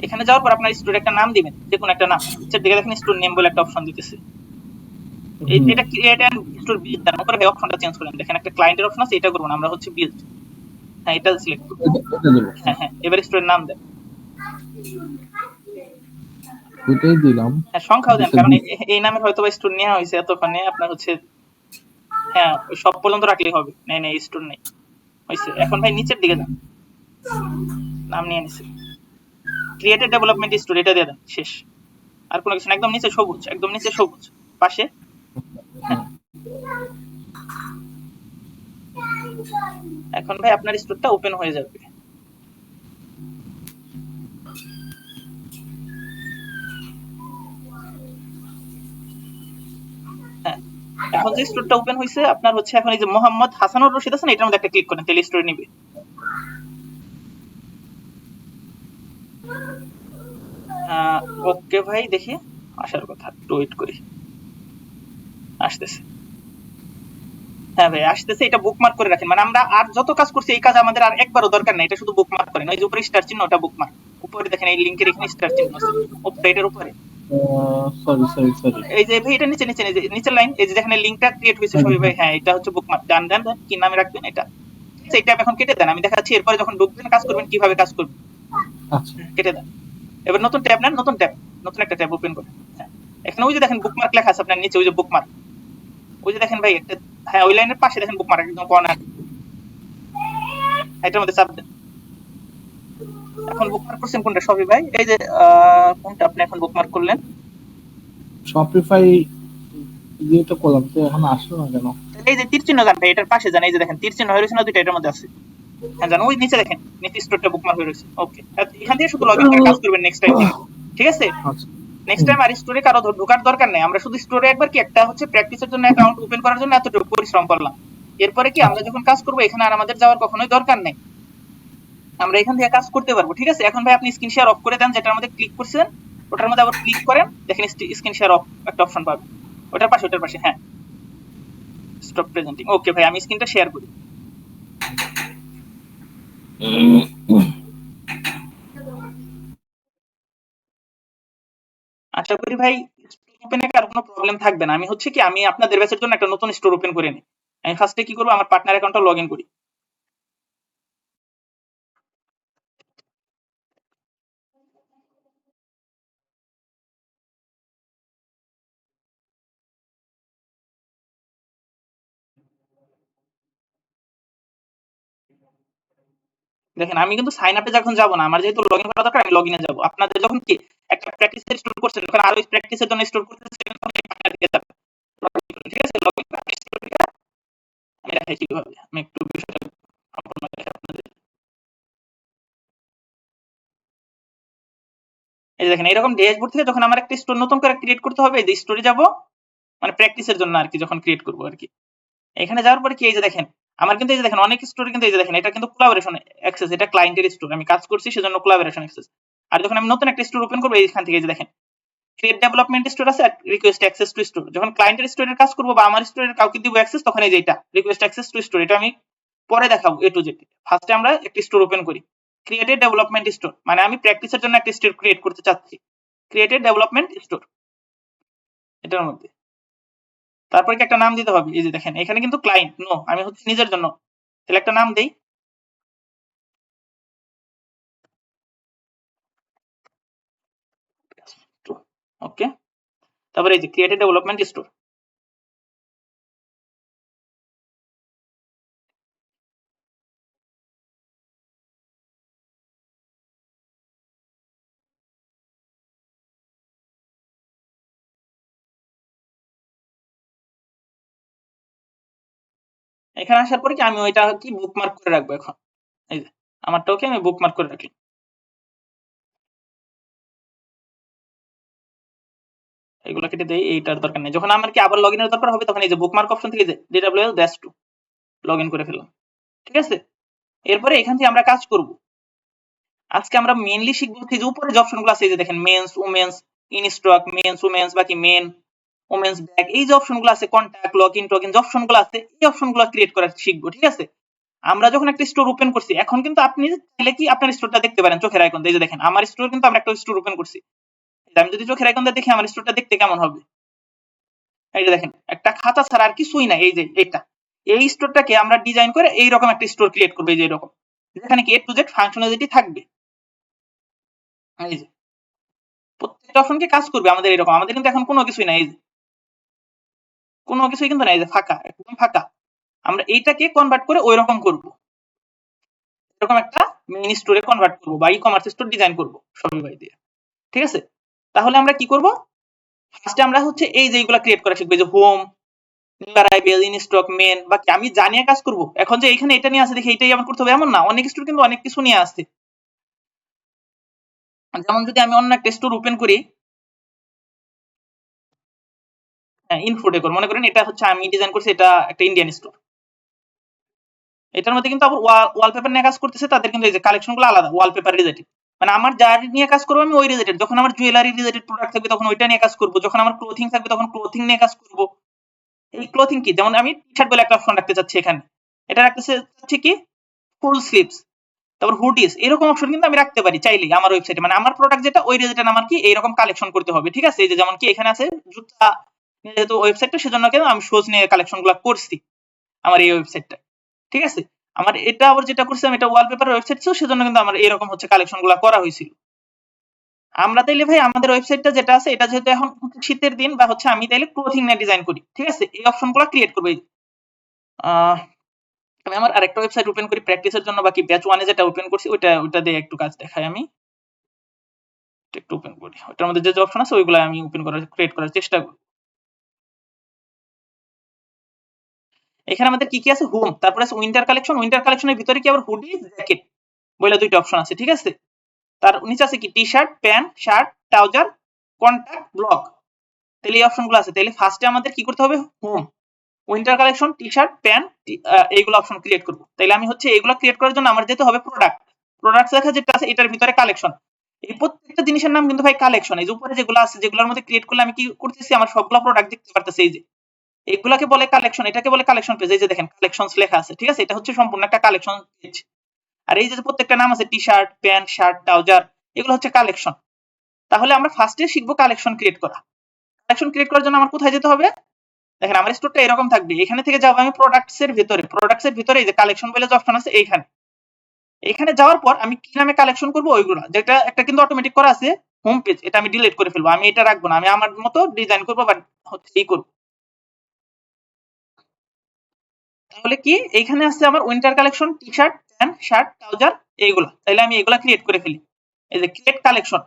এখানে যাওয়ার পর আপনার স্টোর একটা নাম দিবেন, যে কোনো একটা নাম। নিচের দিকে দেখেন স্টোর নেম বলে একটা অপশন দিতেছে, এটা ক্রিয়েট এন্ড স্টোর বিল্ড দেন। উপরে ভাই অপশনটা চেঞ্জ করেন, দেখেন একটা ক্লায়েন্টের অপশন আছে, এটা করব না, আমরা হচ্ছে বিল্ড। হ্যাঁ, এটা সিলেক্ট করুন। এটা দেব। হ্যাঁ হ্যাঁ, এবার স্টোরের নাম দেন। এটাই দিলাম। হ্যাঁ, সংখ্যাও দেন, কারণ এই নামের হয়তো বা স্টোর নেওয়া হয়েছে এতক্ষণে আপনার হচ্ছে। হ্যাঁ, সব পর্যন্ত রাখলেই হবে। নেই নেই, স্টোর নেই হয়েছে। এখন ভাই নিচের দিকে যান, নাম নিয়ে নিছে, ক্রিয়েটেড ডেভেলপমেন্ট স্টোর, এটা দিয়ে দেন, শেষ। আর কোনো কিছু না, একদম নিচে সবুজ, একদম নিচে সবুজ পাশে। হ্যাঁ, এখন ভাই আপনার স্টোরটা ওপেন হয়ে যাবে। হ্যাঁ, এখন যে স্টোরটা ওপেন হয়েছে আপনার হচ্ছে এখন এই যে মোহাম্মদ হাসানুর রশিদ আছে না, এটার মধ্যে একটা ক্লিক করেন, তাহলে স্টোরে নিবে। ওকে ভাই, দেখি আসার কথা, একটু ওয়েট করি, আসতেছে। হ্যাঁ ভাই আসতেছে, এটা বুকমার্ক করে রাখেন। মানে আমরা আর যত কাজ করছি এই কাজ আমাদের আর একবারও দরকার নেই, এটা শুধু বুকমার্ক করেন। ওই যে উপরে স্টার চিহ্ন, ওটা বুকমার্ক। উপরে দেখেন এই লিংকের এখানে স্টার চিহ্ন আছে, উপরে এটার উপরে। সরি এই যে ভাই এটা নিচে নিচে নিচের লাইন, এই যে যেখানে লিংকটা ক্রিয়েট হয়েছে সবই ভাই, হ্যাঁ এটা হচ্ছে বুকমার্ক। ডান দেন, কি নামে রাখবেন এটা, সেইটা এখন কেটে দেন। আমি দেখাচ্ছি এরপরে যখন ঢুকবেন কাজ করবেন কিভাবে কাজ করবেন। আচ্ছা কেটে দেন। এবার নতুন ট্যাব নেন, নতুন ট্যাব, নতুন একটা ট্যাব ওপেন করেন। হ্যাঁ, এখানে ওই যে দেখেন বুকমার্ক লেখা আছে আপনার নিচে, ওই যে বুকমার্ক, ওই যে দেখেন ভাই একটা, হ্যাঁ ওই লাইনের পাশে দেখেন বুকমার্ক একদম কর্নার, এটার মধ্যে চাপ দেন। এখন বুকমার্ক করছেন কোনটা সবই ভাই, এই যে কোনটা আপনি এখন বুকমার্ক করলেন? শপিফাই দিয়ে তো করলাম, তো এখন আসলো না কেন? এই যে তীর চিহ্ন যান ভাই, এটার পাশে যান, এই যে দেখেন তীর চিহ্ন হয়ে রয়েছে না দুইটা, এটার মধ্যে আছে। হ্যাঁ জানো, ওই নিচে দেখেন নিচে স্টোরটা বুকমার্ক হয়ে রয়েছে। ওকে, এখান থেকে শুধু লগইন করে কাজ করবেন নেক্সট টাইম থেকে, ঠিক আছে? আচ্ছা নেক্সট টাইম আর স্টোরে কারো ঢোকার দরকার নেই। আমরা শুধু স্টোরে একবার কি একটা হচ্ছে প্র্যাকটিসের জন্য অ্যাকাউন্ট ওপেন করার জন্য এতটুকু পরিশ্রম করলাম। এরপরে কি আমরা যখন কাজ করব এখানে আর আমাদের যাওয়ার কখনোই দরকার নেই, আমরা এখান থেকে কাজ করতে পারবো, ঠিক আছে? এখন ভাই আপনি স্ক্রিন শেয়ার অফ করে দেন, যেটার মধ্যে ক্লিক করছেন ওটার মধ্যে আবার ক্লিক করেন, দেখেন স্ক্রিন শেয়ার অফ একটা অপশন পাবেন, ওটার পাশে, হ্যাঁ স্টপ প্রেজেন্টিং। ওকে ভাই আমি স্ক্রিনটা শেয়ার করি। আশা করি ভাই ওপেনে আর কোনো প্রবলেম থাকবে না। আমি হচ্ছে কি আমি আপনাদের ব্যাচের জন্য একটা নতুন স্টোর ওপেন করে নিই। আমি ফার্স্টে কি করব, আমার পার্টনার অ্যাকাউন্টটা লগইন করি। দেখেন আমি কিন্তু সাইন আপে যখন যাব না, আমার যেহেতু লগইন করা দরকার, আমি লগইনে যাব। আপনাদের যখন কি একটা প্র্যাকটিসের স্টোর করছেন, যখন আরো প্র্যাকটিসের জন্য স্টোর করতেছেন, তখন এই পার্টনার দিকে যাবেন, ঠিক আছে? লগইন করে স্টোর করে আমি দেখাই কিভাবে, আমি একটু বিষয়টা সম্পূর্ণ দেখাই আপনাদের। এই যে দেখেন এরকম ড্যাশবোর্ড থেকে যখন আমার একটা স্টোর নতুন করে ক্রিয়েট করতে হবে, এই যে স্টোরে যাব, মানে প্র্যাকটিসের জন্য আর কি, যখন ক্রিয়েট করব আর কি। এখানে যাওয়ার পরে কি এই যে দেখেন আমার কিন্তু এই যে দেখেন অনেক স্টোর কিন্তু এই যে দেখেন এটা কিন্তু কোলাবোরেশন অ্যাক্সেস, এটা ক্লায়েন্টের স্টোর, আমি কাজ করছি সেজন্য কোলাবোরেশন অ্যাক্সেস। আর যখন আমি নতুন একটা স্টোর ওপেন করব এইখান থেকে এই যে দেখেন ক্রিয়েট ডেভেলপমেন্ট স্টোর আছে আর রিকোয়েস্ট অ্যাক্সেস টু স্টোর। যখন ক্লায়েন্টের স্টোরের কাজ করব বা আমার স্টোরের কাউকে দিব অ্যাক্সেস, তখন এই যে এটা রিকোয়েস্ট অ্যাক্সেস টু স্টোর, এটা আমি পরে দেখাবো এ টু জেড। ফার্স্টে আমরা একটা স্টোর ওপেন করি, ক্রিয়েটেড ডেভেলপমেন্ট স্টোর, মানে আমি প্র্যাকটিসের জন্য একটা স্টোর ক্রিয়েট করতে চাচ্ছি, ক্রিয়েটেড ডেভেলপমেন্ট স্টোর এটার মধ্যে। তারপরে কি একটা নাম দিতে হবে, এই যে দেখেন এখানে কিন্তু ক্লায়েন্ট নো, আমি হচ্ছে নিজের জন্য, তাহলে একটা নাম দেই। ওকে, তারপরে এই যে ক্রিয়েটেড ডেভেলপমেন্ট স্টোর। এখানে আসার পরে কি আমি ওইটা কি বুকমার্ক করে রাখবো এখন, এই যে আমারটাকে আমি বুকমার্ক করে রাখি। এগুলো কেটে দেই, এইটার দরকার নেই। যখন আমার কি আবার লগইনের দরকার হবে, তখন এই যে বুকমার্ক অপশন থেকে যে DWL-2 লগইন করে ফেললাম, ঠিক আছে? এরপরে এখান থেকে আমরা কাজ করব। আজকে আমরা মেইনলি শিখবো যে উপরে যে অপশনগুলো আছে, এই যে দেখেন men's, women's, in stock, men's, women's, বাকি মেন, উমেন্স ব্যাগ, এই যে অপশনগুলো আছে, কন্টাক্ট, লগইন, টোকেন, যে অপশনগুলো আছে, এই অপশনগুলো ক্রিয়েট করা শিখবো, ঠিক আছে? আমরা যখন একটা স্টোর ওপেন করছি, এখন কিন্তু আপনি চাইলে কি আপনার স্টোরটা দেখতে পারেন চোখের আইকন দিয়ে। এই যে দেখেন আমার স্টোর কিন্তু আমরা একটা স্টোর ওপেন করছি, আমি যদি চোখের আইকন দিয়ে দেখি আমার স্টোরটা দেখতে কেমন হবে, এই যে দেখেন একটা খাতা ছাড়া আর কিছুই নাই। এই যে এটা, এই স্টোরটাকে আমরা ডিজাইন করে এইরকম একটা স্টোর ক্রিয়েট করবো, এই যে এরকম, যেখানে কি এ টু জেড ফাংশনালিটি থাকবে। এই যে প্রত্যেকটা অপশন কি কাজ করবে আমাদের এরকম, আমাদের কিন্তু এখন কোনো কিছুই নাই, এই যে কোনো কিছুই কিন্তু নাই, এই যে ফাঁকা, একদম ফাঁকা। আমরা এইটাকে কনভার্ট করে ওই রকম করবো, এরকম একটা মিনি স্টোরে কনভার্ট করবো বা ই কমার্স স্টোর ডিজাইন করবো শপিফাই দিয়ে, ঠিক আছে? তাহলে আমরা কি করব, ফার্স্টে আমরা হচ্ছে এই যে এইগুলা ক্রিয়েট করা শিখবো, যে home, arrival, in stock, men, বাকি আমি জানিয়ে কাজ করব। এখন যে এখানে এটা নিয়ে আছে দেখি এটাই আমার করতে হবে এমন না, অনেক স্টোর কিন্তু অনেক কিছু নিয়ে আসছে। যেমন যদি আমি অন্য একটা স্টোর ওপেন করি, হ্যাঁ ইনফো ডেকোর মনে করেন এটা হচ্ছে আমি ডিজাইন করছি, এটা একটা ইন্ডিয়ান স্টোর, এটার মধ্যে কিন্তু আবার ওয়ালপেপার নিয়ে কাজ করতেছে, তাদের কিন্তু এই যে কালেকশনগুলো আলাদা ওয়ালপেপার রিলেটেড, মানে আমার যা নিয়ে কাজ করবো আমি ওই রিলেটেড, যখন আমার জুয়েলারি রিলেটেড প্রোডাক্ট থাকবে তখন ওইটা নিয়ে কাজ করব, যখন আমার ক্লোথিং থাকবে তখন ক্লোথিং নিয়ে কাজ করব। এই ক্লোথিং কি, যেমন আমি টি শার্ট বলে একটা অপশন রাখতে চাচ্ছি, এখানে এটা রাখতে চাচ্ছি কি ফুল স্লিভস, তারপর হুডিস, এরকম অপশন কিন্তু আমি রাখতে পারি চাইলেই আমার ওয়েবসাইটে, মানে আমার প্রোডাক্ট যেটা ওই রিলেটেড আমার কি এইরকম কালেকশন করতে হবে, ঠিক আছে। এই যে যেমন কি এখানে আছে জুতা, যেহেতু ওয়েবসাইটটা সেজন্য কেন আমি শোজ নিয়ে কালেকশনগুলো করছি আমার এই ওয়েবসাইটটা, ঠিক আছে। আমার এটা আবার যেটা করছিলাম এটা ওয়ালপেপার ওয়েবসাইট ছিল, সেজন্য কিন্তু আমার এরকম হচ্ছে কালেকশনগুলো করা হয়েছিল। আমরা তাইলে ভাই আমাদের ওয়েবসাইটটা যেটা আছে এটা যেহেতু এখন শীতের দিন বা হচ্ছে আমি তাইলে ক্লোথিং নিয়ে ডিজাইন করি, ঠিক আছে, এই অপশনগুলো ক্রিয়েট করব। আমি আমার আরেকটা ওয়েবসাইট ওপেন করি প্র্যাকটিসের জন্য, বাকি ব্যাচ 1 এ যেটা ওপেন করছি ওটা দিয়ে একটু কাজ দেখাই, আমি একটু ওপেন করি, ওটার মধ্যে যে অপশন আছে ওইগুলো আমি ওপেন করার ক্রিয়েট করার চেষ্টা করি। এখানে আমাদের কি কি আছে, হোম, তারপরে আছে উইন্টার কালেকশন, উইন্টার কালেকশনের ভিতরে কি আবার হুডি, জ্যাকেট বলে দুইটা অপশন আছে, ঠিক আছে। তার নিচে আছে কি T shirt, pant, shirt, trouser, contact, block, তাহলে এই অপশনগুলো আছে। তাহলে ফার্স্টে আমাদের কি করতে হবে, home, winter collection, T shirt, pant, এইগুলো অপশন ক্রিয়েট করব। তাহলে আমি হচ্ছে এইগুলো ক্রিয়েট করার জন্য আমার যেতে হবে প্রোডাক্ট লেখা যেটা আছে এটার ভিতরে কালেকশন, এই প্রত্যেকটা জিনিসের নাম কিন্তু ভাই কালেকশন। এই যে উপরে যেগুলো আছে যেগুলোর মধ্যে ক্রিয়েট করলে আমি কি করতেছি, আমার সবগুলো প্রোডাক্ট দেখতে পারতেছি, এই যে এগুলাকে বলে কালেকশন, এটাকে বলে কালেকশন পেজ। এই যে দেখেন কালেকশনস লেখা আছে, ঠিক আছে, এটা হচ্ছে সম্পূর্ণ একটা কালেকশন পেজ। আর এই যে প্রত্যেকটা নাম আছে T shirt, pant, shirt, trouser, এগুলো হচ্ছে কালেকশন। তাহলে আমরা ফার্স্টে শিখবো কালেকশন ক্রিয়েট করা। কালেকশন ক্রিয়েট করার জন্য আমার কোথায় যেতে হবে, দেখেন আমার স্টোরটা এরকম থাকবে, এখানে থেকে যাবো আমি প্রোডাক্টস এর ভিতরে এই যে কালেকশন বলে যে অপশন আছে এখানে যাওয়ার পর আমি কি নামে কালেকশন করব ওইগুলো, যেটা একটা কিন্তু অটোমেটিক করা আছে হোম পেজ, এটা আমি ডিলিট করে ফেলবো, আমি এটা রাখবো না, আমি আমার মতো ডিজাইন করবো বা হচ্ছে এই করবো। তাহলে কি এইখানে আছে আমার winter collection, T shirt, pant, shirt, trouser, এইগুলা, তাহলে আমি এগুলা ক্রিয়েট করে ফেলি। এই যে ক্রিয়েট কালেকশন,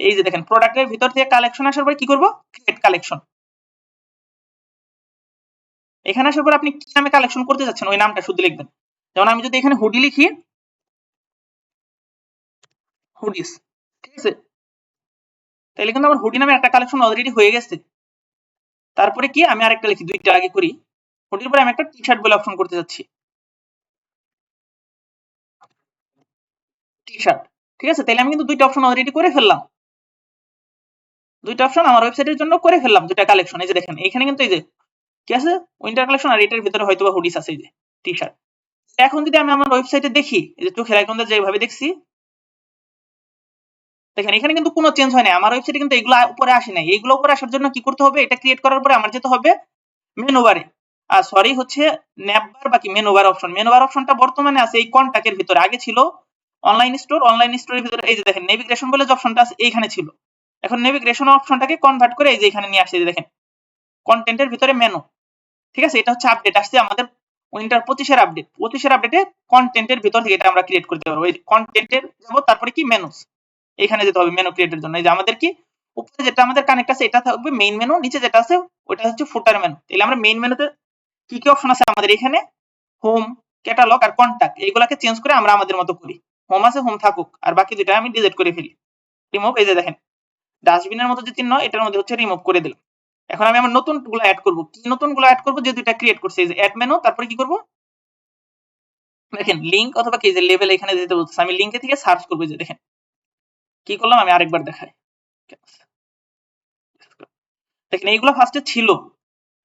এই যে দেখেন প্রোডাক্টের ভিতর থেকে কালেকশন আসার পরে কি করব, ক্রিয়েট কালেকশন। এখানে আসার পর আপনি কি নামে কালেকশন করতে যাচ্ছেন ওই নামটা শুধু লিখবেন। যেমন আমি যদি এখানে হুডি লিখি, হুডিস, ঠিক আছে, তাহলে কিন্তু আমার হুডি নামে একটা কালেকশন অলরেডি হয়ে গেছে। তারপরে কি আমি আরেকটা লিখি, দুইটা আগে করি, হুডির পরে আমি একটা টি শার্ট বলে অপশন করতে যাচ্ছি, টি শার্ট, ঠিক আছে, তাহলে আমি কিন্তু দুইটা অপশন অলরেডি করে ফেললাম, দুইটা অপশন আমার ওয়েবসাইটের জন্য করে ফেললাম, দুইটা কালেকশন। এই যে দেখেন এখানে কিন্তু এই যে কি আছে উইন্টার কালেকশন, আর এটার ভিতরে হয়তো বা হুডিস আছে, এই যে টি শার্ট। এখন যদি আমি আমার ওয়েবসাইটে দেখি, এই যে চোখের আইকন দিয়ে যেভাবে দেখছি, দেখেন এখানে কিন্তু কোনো চেঞ্জ হয় না, আমার ওয়েবসাইটে কিন্তু এগুলো উপরে আসে নাই। এগুলো উপরে আসার জন্য কি করতে হবে, এটা ক্রিয়েট করার পরে আমার যেতে হবে মেনু বারে, আর সরি হচ্ছে ন্যাপবার বাকি menu bar option. Menu bar অপশনটা বর্তমানে আছে এই কন্টাক্টের ভিতরে, আগে ছিল অনলাইন স্টোরের ভিতরে এই যে দেখেন নেভিগেশন বলে যে অপশনটা আছে এইখানে ছিল, এখন নেভিগেশন অপশনটাকে কনভার্ট করে এই যে এখানে নিয়ে আসছে, দেখেন কন্টেন্টের ভিতরে মেনু, ঠিক আছে, এটা হচ্ছে আপডেট আসছে আমাদের উইন্টার 25 এর আপডেটে কন্টেন্টের ভিতর থেকে এটা আমরা ক্রিয়েট করতে পারবো। এই কন্টেন্টের যাব, তারপরে কি মেনুস, এখানে যেতে হবে মেনু ক্রিয়েটের জন্য। এই যে আমাদের কি উপরে যেটা আমাদের কানেক্ট আছে এটা থাকবে মেইন মেনু, নিচে যেটা আছে ওটা হচ্ছে ফুটার মেনু। তাহলে আমরা মেইন মেনুতে কি কি অপশন আছে আমাদের এখানে, হোম, ক্যাটালগ আর কন্টাক্ট, এইগুলাকে চেঞ্জ করে আমরা আমাদের মতো করি। হোম আছে, হোম থাকুক, আর বাকি দুটো আমি ডিলিট করে ফেলি, রিমুভ। এই যে দেখেন ডাস্টবিনের মতো যে চিহ্ন এটার মধ্যে হচ্ছে রিমুভ করে দিলাম। এখন আমি আমার নতুন গুলো অ্যাড করব, কি নতুন গুলো অ্যাড করব, যে দুইটা ক্রিয়েট করছি, এই যে অ্যাড মেনু, তারপরে কি করব দেখেন লিংক অথবা কি যে লেভেল এখানে দিতে বলতেছে, আমি লিংকে থেকে সার্চ করব। যে দেখেন কি করলাম, আমি আরেকবার দেখাই, দেখেন এইগুলো ফার্স্টে ছিল,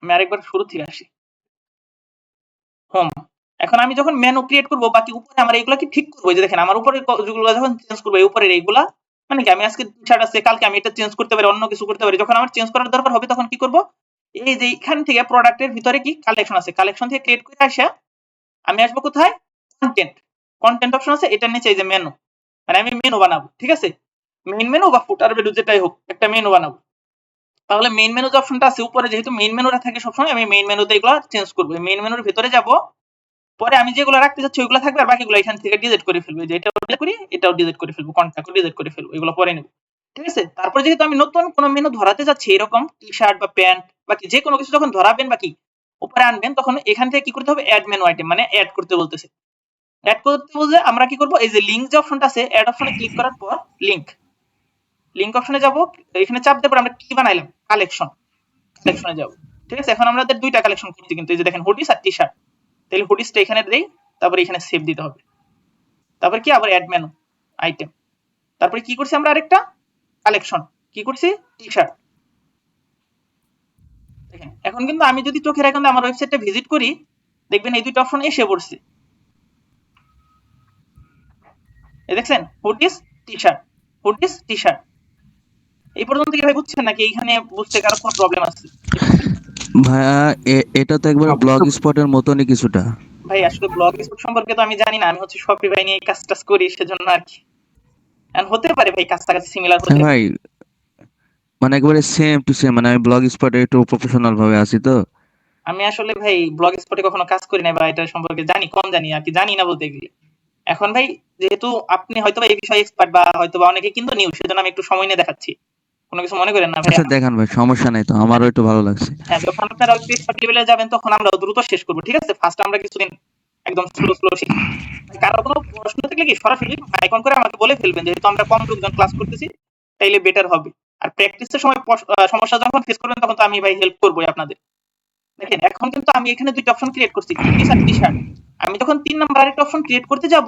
আমি আরেকবার শুরু থেকে আসি, হোম। এখন আমি যখন মেনু ক্রিয়েট করব বাকি উপরে আমার এইগুলা কি ঠিক করব, যে দেখেন আমার উপরে যেগুলো যখন চেঞ্জ করব এই উপরের এইগুলা, মানে কি আমি আজকে টি-শার্ট আছে কালকে আমি এটা চেঞ্জ করতে পারি, অন্য কিছু করতে পারি, যখন আমার চেঞ্জ করার দরকার হবে তখন কি করব, এই যে এখান থেকে প্রোডাক্টের ভিতরে কি কালেকশন আছে, কালেকশন থেকে ক্রিয়েট করে আসা আমি আসবো কোথায়, কন্টেন্ট অপশন আছে, এটার নিচে এই যে মেনু, মানে আমি মেনু বানাবো, ঠিক আছে, মেইন মেনু বা ফুটার মেনু যেটাই হোক একটা মেনু বানাবো। তাহলে মেইন মেনু যে অপশনটা আছে উপরে, যেহেতু মেইন মেনুটা থাকে সবসময়, আমি মেইন মেনুতে এগুলো চেঞ্জ করবো। মেইন মেনুর ভিতরে যাব, পরে আমি যেগুলো রাখতে চাচ্ছি ওইগুলো থাকবে, আর বাকিগুলো এখান থেকে ডিলিট করে ফেলবো, যে এটাও ডিলিট করি, এটাও ডিলিট করে ফেলবো, কন্টাক্টও ডিলিট করে ফেলবো, এগুলো পরে নেব, ঠিক আছে। তারপরে যেহেতু আমি নতুন কোনো মেনু ধরাতে যাচ্ছি এরকম টি শার্ট বা প্যান্ট বাকি যে কোনো কিছু যখন ধরাবেন বাকি উপরে আনবেন তখন এখান থেকে কি করতে হবে অ্যাড মেনু আইটেম মানে অ্যাড করতে বলতেছে। অ্যাড করতে বলতে আমরা কি করব এই যে লিংক যে অপশনটা আছে অ্যাড অপশনে ক্লিক করার পর লিংক অপশনে যাব, এখানে চাপ দেওয়ার পর আমরা কি বানাইলাম কালেকশনে যাব। ঠিক আছে, এখন আমাদের দুইটা কালেকশন করছি কিন্তু এই যে দেখেন হুডিস আর টি-শার্ট। তাহলে হুডিসটা এখানে দেই, তারপর এখানে সেভ দিতে হবে, তারপর কি আবার অ্যাড মেনু আইটেম, তারপরে কি করছি আমরা আরেকটা কালেকশন কি করছি টি-শার্ট। দেখেন এখন কিন্তু আমি যদি চোখের এখন আমার ওয়েবসাইটটা ভিজিট করি দেখবেন এই দুটো অপশন এসে পড়ছে, এই দেখছেন হুডিস টি-শার্ট। এই পর্যন্ত কি ভাই বুঝছেন নাকি এইখানে বুঝতে কারো কোনো প্রবলেম আছে? ভাইয়া এটা তো একবার ব্লগ স্পটের মতনই কিছুটা। ভাই আসলে ব্লগ স্পট সম্পর্কে তো আমি জানি না, আমি হচ্ছে শপিফাই নিয়ে কাজ টাজ করি সেজন্য আর কি, হতে পারে ভাই কাছাকাছি সিমিলার হতে পারে। ভাই মানে একবারে সেম টু সেম, মানে আমি ব্লগ স্পটে একটু প্রফেশনাল ভাবে আছি তো। আমি আসলে ভাই ব্লগ স্পটে কখনো কাজ করি না বা এটা সম্পর্কে জানি কম জানি আর কি, জানি না বলতে গেলে। এখন ভাই যেহেতু আপনি হয়তো এই বিষয়ে এক্সপার্ট বা হয়তো বা অনেকে কিন্তু নিউ, সেজন্য আমি একটু সময় নিয়ে দেখাচ্ছি, কোনো কিছু মনে করেন না ভাই। আচ্ছা দেখান ভাই, সমস্যা নাই তো, আমারও একটু ভালো লাগছে। হ্যাঁ, যখন আপনারা একটু এক্সপার্ট লেভেলে যাবেন তখন আমরা দ্রুত শেষ করবো, ঠিক আছে? ফার্স্ট আমরা কিছুদিন একদম স্লো শিখি। কারো কোনো প্রশ্ন থাকলে কি সরাসরি মাইক অন করে আমাকে বলে ফেলবেন, যেহেতু আমরা কম লোকজন ক্লাস করতেছি তাইলে বেটার হবে। আর প্র্যাকটিসের সময় সমস্যা যখন ফেস করবেন তখন তো আমি ভাই হেল্প করবোই আপনাদের। দেখেন এখন কিন্তু আমি এখানে দুইটা অপশন ক্রিয়েট করছি, হুডিস আর টি-শার্ট। আমি যখন 3 নাম্বার আরেকটা অপশন ক্রিয়েট করতে যাব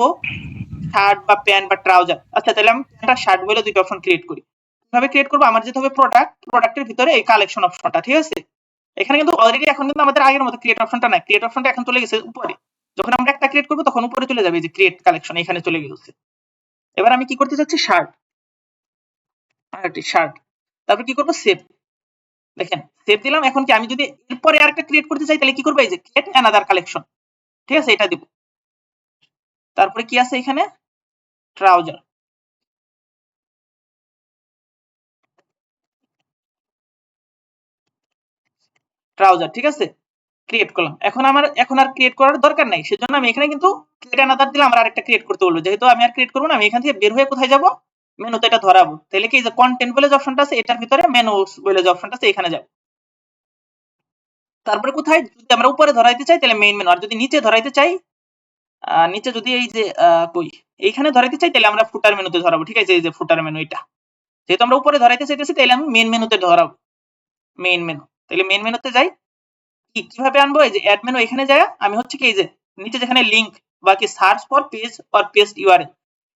শার্ট বা প্যান্ট বা ট্রাউজার, আচ্ছা তাহলে আমি প্যান্ট আর শার্ট বলে দুইটা অপশন ক্রিয়েট করি। কিভাবে ক্রিয়েট করব? আমার যেতে হবে প্রোডাক্টের ভিতরে এই কালেকশন অপশনটা, ঠিক আছে? এখানে কিন্তু অলরেডি এখন কিন্তু আমাদের আগের মতো ক্রিয়েট অপশনটা নাই, ক্রিয়েট অপশনটা এখন চলে গেছে উপরে। যখন আমরা একটা ক্রিয়েট করব তখন উপরে চলে যাবে এই যে ক্রিয়েট কালেকশন, এখানে চলে গেছে। এবার আমি কি করতে চাচ্ছি শার্ট, তারপর কি করব সেভ। দেখেন সেভ দিলাম। এখন কি আমি যদি এরপরে আরেকটা ক্রিয়েট করতে চাই তাহলে কি করব? এই যে ক্রিয়েট অ্যানাদার কালেকশন, ঠিক আছে, এটা দিব। তারপরে কি আছে এখানে ট্রাউজার, ঠিক আছে, ক্রিয়েট করলাম। এখন আর ক্রিয়েট করার দরকার নাই, সেজন্য আমি এখানে কিন্তু ক্রিয়েট অ্যানাদার দিলাম, আমার আরেকটা ক্রিয়েট করতে বলবো। যেহেতু আমি আর ক্রিয়েট করবো না, আমি এখান থেকে বের হয়ে কোথায় যাব? মেনুতে এটা ধরাবো। তাহলে কি যে কন্টেন্ট বলে যে অপশনটা আছে এটার ভিতরে মেনু বলে যে অপশনটা আছে এখানে যাব। তারপরে কোথায় যদি আমরা উপরে ধরাইতে চাই তাহলে মেইন মেনু, আর যদি নিচে ধরাইতে চাই নিচে যদি এই যে কই এইখানে ধরাইতে চাই তাহলে আমরা ফুটার মেনুতে ধরাবো, ঠিক আছে? এই যে ফুটার মেনু এটা। যেহেতু আমরা উপরে ধরাইতে চাইতেছি তাহলে আমি মেইন মেনুতে ধরাবো, মেইন মেনু। তাহলে মেইন মেনুতে যাই, কিভাবে আনবো? এই যে অ্যাড মেনু এখানে যায় আমি হচ্ছে কি এই যে নিচে যেখানে লিংক বা কি search for page or paste URL,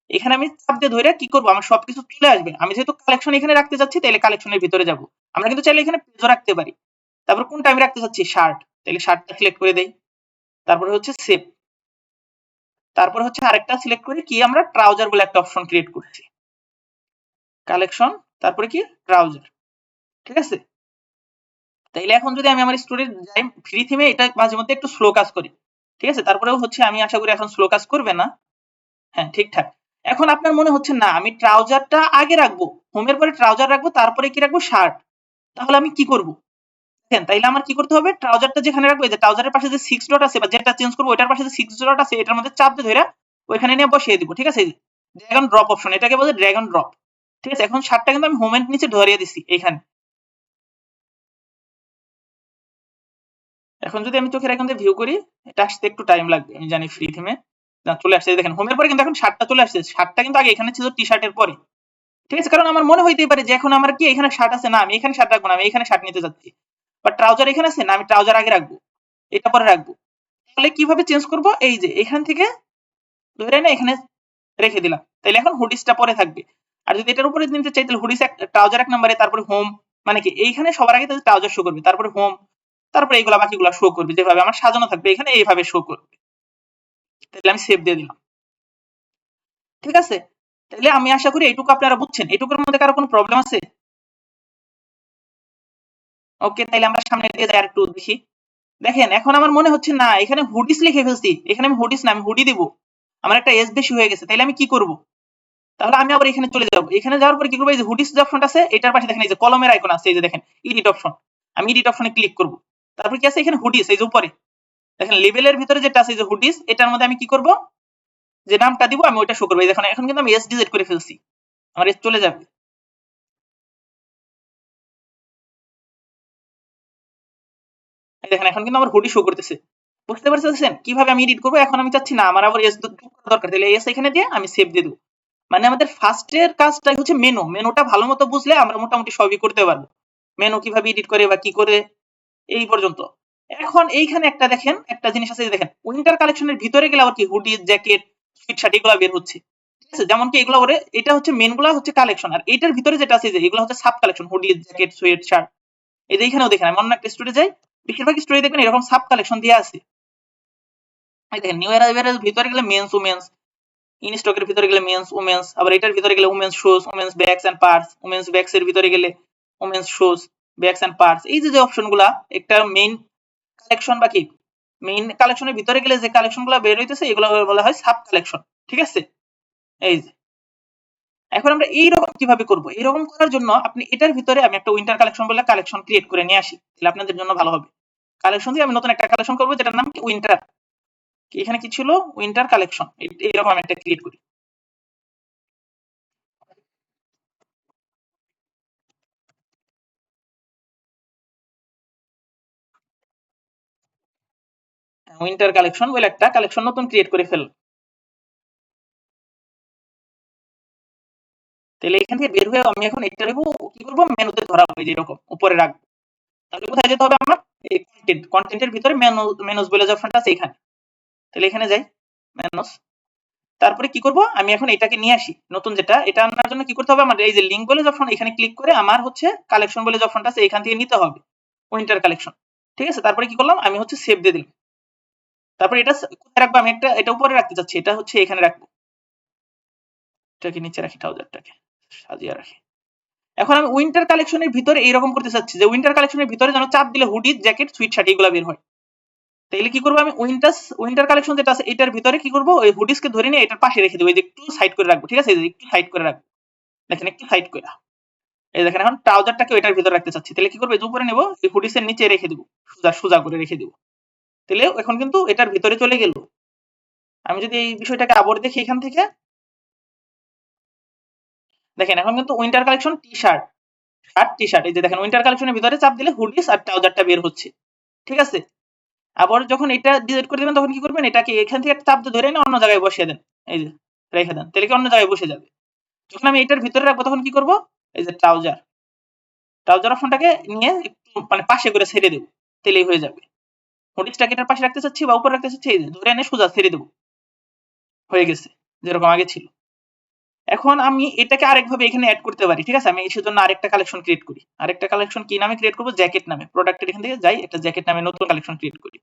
এখানে আমি চাপ দিয়ে ধরে কি করব আমার সবকিছু চলে আসবে। আমি যেহেতু কালেকশন এখানে রাখতে যাচ্ছি তাহলে কালেকশনের ভিতরে যাব। আমরা কিন্তু চাইলে এখানে পেজও রাখতে পারি। তারপর কোনটা আমি রাখতে চাচ্ছি শার্ট, তাহলে শার্টটা সিলেক্ট করে দেই। তারপরে হচ্ছে সেভ, তারপর হচ্ছে আরেকটা সিলেক্ট করি কি আমরা ট্রাউজার বলে একটা অপশন ক্রিয়েট করছি, কালেকশন তারপরে কি ট্রাউজার, ঠিক আছে? তাইলে এখন যদি আমি আমার স্টোরে যাই ফ্রি থিমে, এটা মাঝে মধ্যে একটু স্লো কাজ করি, ঠিক আছে? তারপরেও হচ্ছে আমি আশা করি এখন স্লো কাজ করবে না। হ্যাঁ ঠিকঠাক। এখন আপনার মনে হচ্ছে না আমি ট্রাউজারটা আগে রাখবো, হোমের পরে ট্রাউজার রাখবো, তারপরে কি রাখবো শার্ট। তাহলে আমি কি করব? দেখেন তাইলে আমার কি করতে হবে? ট্রাউজারটা যেখানে রাখবো এই যে ট্রাউজারের পাশে যে 6 ডট আছে বা যেটা চেঞ্জ করবো ওইটার পাশে যে 6 ডট আছে এটার মধ্যে চাপ দিয়ে ধরে ওইখানে নিয়ে বসিয়ে দিব, ঠিক আছে? ড্র্যাগ এন্ড ড্রপ অপশন, এটাকে বলে ড্র্যাগ এন্ড ড্রপ, ঠিক আছে? এখন শার্টটা কিন্তু আমি হোমের নিচে ধরিয়ে দিছি এইখানে। এখন যদি আমি চোখের এখান থেকে ভিউ করি এটা আসতে একটু টাইম লাগবে আমি জানি, ফ্রি থিমে চলে আসছে। দেখেন হোমের পরে কিন্তু এখন শার্টটা চলে আসছে, শার্টটা কিন্তু আগে এখানে ছিল টি-শার্টের পরে, ঠিক আছে? কারণ আমার মনে হইতেই পারে যে এখন আমার কি এখানে শার্ট আছে, না আমি এখানে শার্ট রাখবো না, আমি এখানে শার্ট নিতে যাচ্ছি। বা ট্রাউজার এখানে আছে, না আমি ট্রাউজার আগে রাখবো, এটা পরে রাখবো। তাহলে কিভাবে চেঞ্জ করব? এই যে এখান থেকে ধরে না এখানে রেখে দিলাম, তাহলে এখন হুডিসটা পরে থাকবে। আর যদি এটার উপরে নিতে চাই তাহলে হুডিস ট্রাউজার এক নম্বরে, তারপরে হোম, মানে কি এইখানে সবার আগে ট্রাউজার শো করবে, তারপরে হোম, তারপরে এইগুলা বাকিগুলা শো করবে যেভাবে আমার সাজানো থাকবে এখানে এইভাবে শো করবে। তাহলে আমি সেভ দিয়ে দিলাম, ঠিক আছে? তাহলে আমি আশা করি এইটুকু আপনারা বুঝছেন। এইটুকুর মধ্যে কারো কোনো প্রবলেম আছে? ওকে, তাহলে আমরা সামনে দিয়ে যাই আর একটু দেখি। দেখেন এখন আমার মনে হচ্ছে না এখানে হুডিস লিখে ফেলছি, এখানে আমি হুডিস না আমি হুডি দিব, আমার একটা এস বেশি হয়ে গেছে। তাহলে আমি কি করব? তাহলে আমি আবার এখানে চলে যাব, এখানে যাওয়ার পরে কি করব? এই যে হুডিস যে অপশনটা আছে এটার পাশে দেখেন এই যে কলমের আইকন আছে, এই যে দেখেন এডিট অপশন, আমি এডিট অপশনে ক্লিক করব। তারপর কি আছে এখানে হুডিস, এই যে উপরে দেখেন লেবেলের ভিতরে যেটা আছে এই যে হুডিস, এটার মধ্যে আমি কি করব? যে নামটা দিব আমি ওইটা শো করব। এই দেখেন এখন কিন্তু আমি এস ডিজিট করে ফেলছি, আমার এস চলে যাবে। এই দেখেন এখন কিন্তু আমার হুডি শো করতেছে। বুঝতে পারছেন কিভাবে আমি এডিট করবো? এখন আমি চাচ্ছি না আমার আবার এস দরকার, তাহলে এস এখানে দিয়ে আমি সেভ দিয়ে দেবো। মানে আমাদের ফার্স্টের কাজটাই হচ্ছে মেনুটা ভালো মতো বুঝলে আমরা মোটামুটি সবই করতে পারবো। মেনু কিভাবে এডিট করে বা কি করে এই পর্যন্ত। এখন এইখানে একটা দেখেন একটা জিনিস আছে, দেখেন উইন্টার কালেকশনের ভিতরে গেলে আবার কি হুডি, জ্যাকেট, সুইটশার্ট এগুলো বের হচ্ছে। ঠিক আছে, যেমন কি এগুলো এটা হচ্ছে মেনগুলো হচ্ছে কালেকশন, আর এটার ভিতরে যেটা আছে যে এগুলো হচ্ছে sub collection, hoodie, jacket, sweat shirt. এই যে এখানেও দেখেন আমি অন্য একটা স্টোরে যাই, বেশিরভাগ স্টোরে দেখবেন এরকম সাব কালেকশন দিয়ে আছে। এই দেখেন নিউ এর ভিতরে গেলে মেন্স, উমেন্স, ইন স্টকের ভিতরে গেলে মেন্স, উমেন্স, আবার এটার ভিতরে গেলে women's shoes, women's bags and parts, women's bags এর ভিতরে গেলে women's shoes, bags and parts. এই যে অপশনগুলা একটা মেইন কালেকশন বা কি মেইন কালেকশনের ভিতরে গেলে যে কালেকশনগুলো বের হইতেছে এগুলো বলা হয় সাব কালেকশন। ঠিক আছে, এই যে এখন আমরা এইরকম কিভাবে করব? এইরকম করার জন্য আপনি এটার ভিতরে আমি একটা উইন্টার কালেকশন বলে কালেকশন ক্রিয়েট করে নিয়ে আসি, তাহলে আপনাদের জন্য ভালো হবে। কালেকশন দিয়ে আমি নতুন একটা কালেকশন করব যেটার নাম কি উইন্টার। এখানে কি ছিল? Winter collection. এইরকম আমি একটা ক্রিয়েট করি। উইন্টার কালেকশন বলে একটা কালেকশন নতুন ক্রিয়েট করে ফেল। তাহলে এখান থেকে বের হয়ে আমি এখন এটা রেখে কি করব? মেনুতে ধরাবো, এই যে এরকম উপরে রাখবো। তাহলে কোথায় যেতে হবে আমার? এই কন্টেন্টের ভিতরে মেনুস বলে যে অপশনটা আছে এখানে। তাহলে এখানে যাই, মেনুস। তারপরে কি করব? আমি এখন এটাকে নিয়ে আসি নতুন যেটা, এটা আনার জন্য কি করতে হবে? আমার এই যে লিংক বলে যে অপশন, এখানে ক্লিক করে আমার হচ্ছে কালেকশন বলে যে অপশনটা আছে এখান থেকে নিতে হবে উইন্টার কালেকশন। ঠিক আছে, তারপরে কি করলাম? আমি হচ্ছে সেভ দিয়ে দিলাম। তারপরে এটা কোথায় রাখবো? আমি এটা উপরে রাখতে চাচ্ছি, এটা হচ্ছে এখানে রাখবো। এটাকে নিচে রাখি, ট্রাউজারটাকে সাজিয়ে রাখি। এখন আমি উইন্টার কালেকশনের ভিতরে এইরকম করতে চাচ্ছি যে উইন্টার কালেকশনের ভিতরে যেন চাপ দিলে হুডি, জ্যাকেট, সুইট শার্ট এগুলো বের হয়। তাহলে কি করবো? আমি উইন্টার কালেকশন যেটা আছে এটার ভিতরে কি করবো? ওই হুডিসকে ধরে নিয়ে এটার পাশে রেখে দেবো, এই যে একটু সাইড করে রাখবো। ঠিক আছে, একটু সাইড করে রাখবো। দেখেন একটু সাইড করে, এই দেখেন এখন ট্রাউজারটাকে এটার ভিতরে রাখতে চাচ্ছি। তাহলে কি করবো? এই যে উপরে নেবো, এই হুডিসের নিচে রেখে দেবো, সোজা সোজা করে রেখে দেবো। তাহলে এখন কিন্তু এটার ভিতরে চলে গেল। আমি যদি এই বিষয়টাকে আবার দেখি এখান থেকে, দেখেন এখন কিন্তু winter collection T shirt, T shirt, এই যে দেখেন উইন্টার কালেকশনের ভিতরে চাপ দিলে হুডিস আর ট্রাউজারটা বের হচ্ছে। ঠিক আছে, আবার যখন এটা ডিলিট করে দিবেন তখন কি করবেন? এটাকে এখান থেকে চাপ দিয়ে ধরে এনে অন্য জায়গায় বসিয়ে দেন, এই যে রেখে দেন, তাহলে কি অন্য জায়গায় বসে যাবে। যখন আমি এটার ভিতরে রাখবো তখন কি করব? এই যে ট্রাউজার অপশনটাকে নিয়ে একটু মানে পাশে করে ছেড়ে দেবো, তাহলেই হয়ে যাবে। হুডিসটাকে এটার পাশে রাখতে চাচ্ছি বা উপরে রাখতে চাচ্ছি, এই যে ধরে এনে সোজা ছেড়ে দেবো, হয়ে গেছে যেরকম আগে ছিল। এখন আমি এটাকে আরেকভাবে এখানে অ্যাড করতে পারি। ঠিক আছে, আমি সেজন্য আরেকটা কালেকশন ক্রিয়েট করি। আরেকটা কালেকশন কি নামে ক্রিয়েট করব? জ্যাকেট নামে। প্রোডাক্টের এখান থেকে যাই, একটা জ্যাকেট নামে নতুন কালেকশন ক্রিয়েট করি।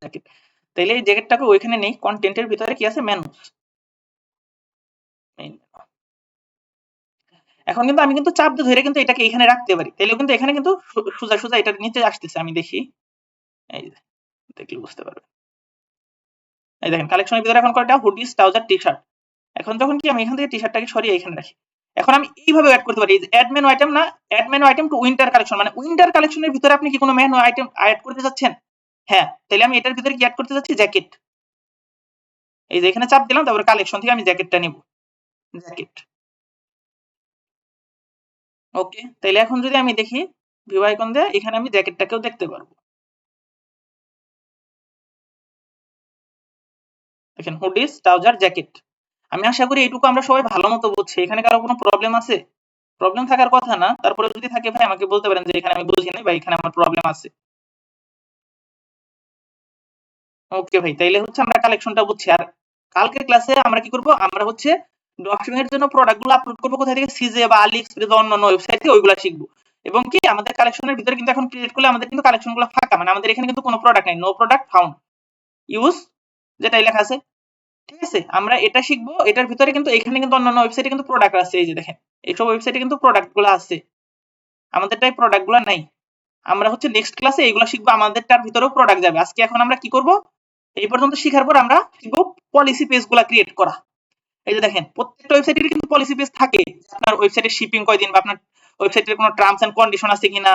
জ্যাকেট, তাইলে এই জ্যাকেটটাকে ওইখানে নেই, কন্টেন্টের ভিতরে কি আছে? মেনুস। এখন কিন্তু আমি কিন্তু চাপ দিয়ে ধরে কিন্তু এটাকে এখানে রাখতে পারি, তাইলে কিন্তু এখানে কিন্তু সোজা সোজা এটার নিচে আসতেছে। আমি দেখি, এই যে দেখলে বুঝতে পারবে। এই দেখেন কালেকশনের ভিতরে এখন কয়টা? Hoodies, trouser, T shirt. এখন যখন কি আমি এখান থেকে টি শার্টটাকে সরিয়ে এখানে রাখি, এখন আমি এইভাবে অ্যাড করতে পারি। অ্যাড মেনু আইটেম না, add menu item to winter collection, মানে উইন্টার কালেকশনের ভিতরে আপনি কি কোনো মেনু আইটেম অ্যাড করতে চাচ্ছেন? হ্যাঁ, তাহলে আমি এটার ভিতরে কি অ্যাড করতে চাচ্ছি? জ্যাকেট। এই যে এখানে চাপ দিলাম, তারপরে কালেকশন থেকে আমি জ্যাকেটটা নিব, জ্যাকেট। ওকে, তাহলে এখন যদি আমি দেখি ভিউ আইকন দিয়ে, এখানে আমি জ্যাকেটটাকেও দেখতে পারবো। দেখেন হুডিস, ট্রাউজার, জ্যাকেট। আমি আশা করি এইটুকু আমরা সবাই ভালো মতো বুঝছি। এখানে কারো কোনো প্রবলেম আছে? প্রবলেম থাকার কথা না, তারপরে যদি থাকে ভাই আমাকে বলতে পারেন যে এখানে আমি বুঝি নাই বা এখানে আমার প্রবলেম আছে। ওকে ভাই, তাইলে হচ্ছে আমরা কালেকশনটা বুঝছি। আর কালকের ক্লাসে আমরা কি করব? আমরা হচ্ছে ড্রপশিপিং এর জন্য প্রোডাক্টগুলো আপলোড করব কোথা থেকে? সিজে বা আলিএক্সপ্রেস বা অন্যান্য ওয়েবসাইট থেকে, ওইগুলো শিখবো। এবং কি আমাদের কালেকশনের ভিতরে কিন্তু এখন ক্রিয়েট করলে আমাদের কিন্তু কালেকশনগুলো ফাঁকা, মানে আমাদের এখানে কিন্তু কোনো প্রোডাক্ট নাই, নো প্রোডাক্ট ফাউন্ড, ইউজ যেটাই লেখা আছে। ঠিক আছে, আমরা এটা শিখবো। এটার ভিতরে কিন্তু এখানে কিন্তু অন্যান্য ওয়েবসাইটে কিন্তু প্রোডাক্ট আছে, এই যে দেখেন এইসব ওয়েবসাইটে কিন্তু প্রোডাক্টগুলো আছে, আমাদেরটাই প্রোডাক্টগুলো নাই। আমরা হচ্ছে নেক্সট ক্লাসে এইগুলো শিখবো, আমাদেরটার ভিতরেও প্রোডাক্ট যাবে। আজকে এখন আমরা কি করব? এই পর্যন্ত শিখার পর আমরা শিখবো পলিসি পেজগুলো ক্রিয়েট করা। এই যে দেখেন প্রত্যেকটা ওয়েবসাইটের কিন্তু পলিসি পেজ থাকে, আপনার ওয়েবসাইটের শিপিং কয়দিন, বা আপনার ওয়েবসাইটের কোনো টার্মস এন্ড কন্ডিশন আছে কিনা,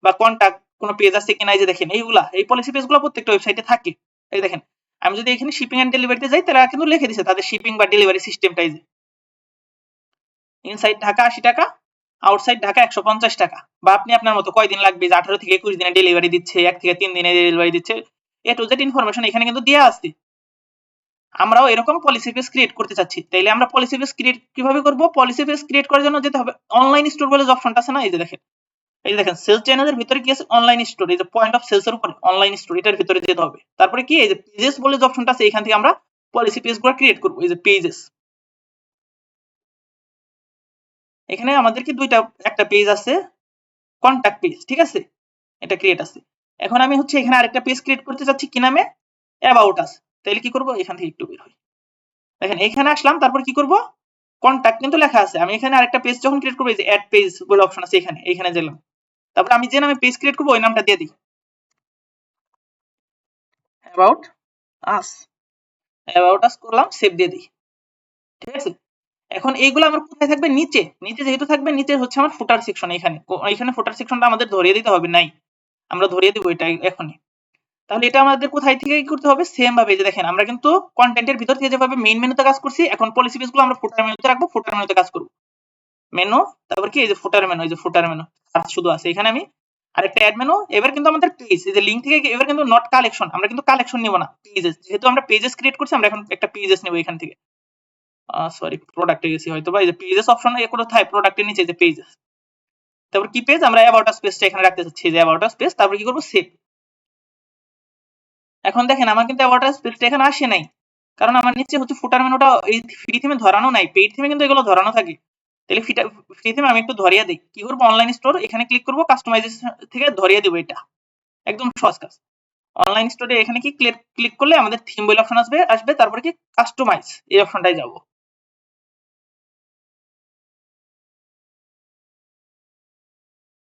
বা কন্টাক্ট কোনো পেজ আছে কিনা। এই যে দেখেন এইগুলা, এই পলিসি পেজগুলো প্রত্যেকটা ওয়েবসাইটে থাকে। এই দেখেন আমি যদি এখানে শিপিং এন্ড ডেলিভারিতে যাই, তারা কিন্তু লিখে দিছে তাদের শিপিং বা ডেলিভারি সিস্টেমটাই যে ইনসাইড ঢাকা 80 টাকা, আউটসাইড ঢাকা 150 টাকা, বা আপনি আপনার মতো কয়দিন লাগবে, যে 18 থেকে 21 দিনে ডেলিভারি দিচ্ছে, 1 থেকে 3 দিনে ডেলিভারি দিচ্ছে, এ টু জেড ইনফরমেশন এখানে কিন্তু দেয়া আছে। আমরাও এরকম পলিসি পেজ ক্রিয়েট করতে চাচ্ছি। তাইলে আমরা পলিসি পেজ ক্রিয়েট কিভাবে করব? পলিসি পেজ ক্রিয়েট করার জন্য যেতে হবে অনলাইন স্টোর বলে যে অপশনটা আছে না, এই যে দেখেন সেলস চ্যানেলের ভিতরে কি আছে, অনলাইন স্টোর, এই যে পয়েন্ট অফ সেলস এর উপরে অনলাইন স্টোর, এটার ভিতরে যেতে হবে। তারপরে কি এই যে পেজেস বলে যে অপশনটা আছে, এখান থেকে আমরা পলিসি পেজগুলো ক্রিয়েট করব। এই যে পেজেস, এখানে আমাদের কি একটা পেজ আছে কন্টাক্ট পেজ, ঠিক আছে, এটা ক্রিয়েট আছে। এখন আমি হচ্ছে এখানে আরেকটা পেজ ক্রিয়েট করতে চাচ্ছি, কি নামে, অ্যাবাউট আস। তাইলে কি করব, এখান থেকে একটু বের হই, দেখেন এখানে আসলাম, তারপর কি করব, কন্টাক্ট কিন্তু লেখা আছে। আমি এখানে আরেকটা পেজ যখন ক্রিয়েট করব, এই যে অ্যাড পেজ বলে অপশন আছে, এখানে গেলাম, তারপর আমি যে নামে পেজ ক্রিয়েট করব ওই নামটা দিয়ে দিই, অ্যাবাউট আস। অ্যাবাউট আস করলাম, সেভ দিয়ে দিই, ঠিক আছে। এখন এইগুলো আমার কোথায় থাকবে, নিচে যেহেতু থাকবে, নিচে হচ্ছে আমার ফুটার সেকশন। এখানে ফুটার সেকশনটা আমাদের ধরিয়ে দিতে হবে, নাই, আমরা ধরিয়ে দিব এটা এখনই। তাহলে এটা আমাদের কোথায় থেকে কি করতে হবে, সেম ভাবে, যে দেখেন আমরা কিন্তু কন্টেন্টের ভিতর থেকে যেভাবে মেইন মেনুতে কাজ করছি, এখন পলিসি পেজগুলো আমরা ফুটার মেনুতে রাখবো, ফুটার মেনুতে কাজ করব। মেনু, তারপর কি এই যে ফুটার মেনু, এই যে ফুটার মেনু সার্চ শুধু আছে, এখানে আমি আরেকটা অ্যাড মেনু। এবার কিন্তু আমাদের পেজ, এই যে লিংক থেকে, এবার কিন্তু নট কালেকশন, আমরা কিন্তু কালেকশন নিব না, পেজেস, যেহেতু আমরা পেজেস ক্রিয়েট করছি, আমরা এখন একটা পেজেস নেব এখান থেকে। সরি, প্রোডাক্টে গেছি হয়তো, বা এই যে পেজেস অপশন এ কোথায়, প্রোডাক্টের নিচে যে পেজেস, তারপর কি পেজ, আমরা অ্যাবাউট আস পেজটা এখানে রাখতে চাচ্ছি, যে অ্যাবাউট আস পেজ, তারপর কি করব, সেভ। এখন দেখেন আমার কিন্তু অ্যাবাউট আস পেজটা এখানে আসে নাই, কারণ আমার নিচে হচ্ছে ফুটার মেনুটা এই ফ্রি থিমে ধরানো নাই, পেইড থিমে কিন্তু এগুলো ধরানো থাকে। তাহলে ফ্রি থিমে আমি একটু ধরিয়ে দিই, কি করব, অনলাইন স্টোর, এখানে ক্লিক করব, কাস্টমাইজেশন থেকে ধরিয়ে দেব, এটা একদম সহজ কাজ। অনলাইন স্টোরে এখানে কি ক্লিক করলে আমাদের থিম বলে অপশন আসবে, তারপরে কি কাস্টমাইজ, এই অপশনটায় যাব।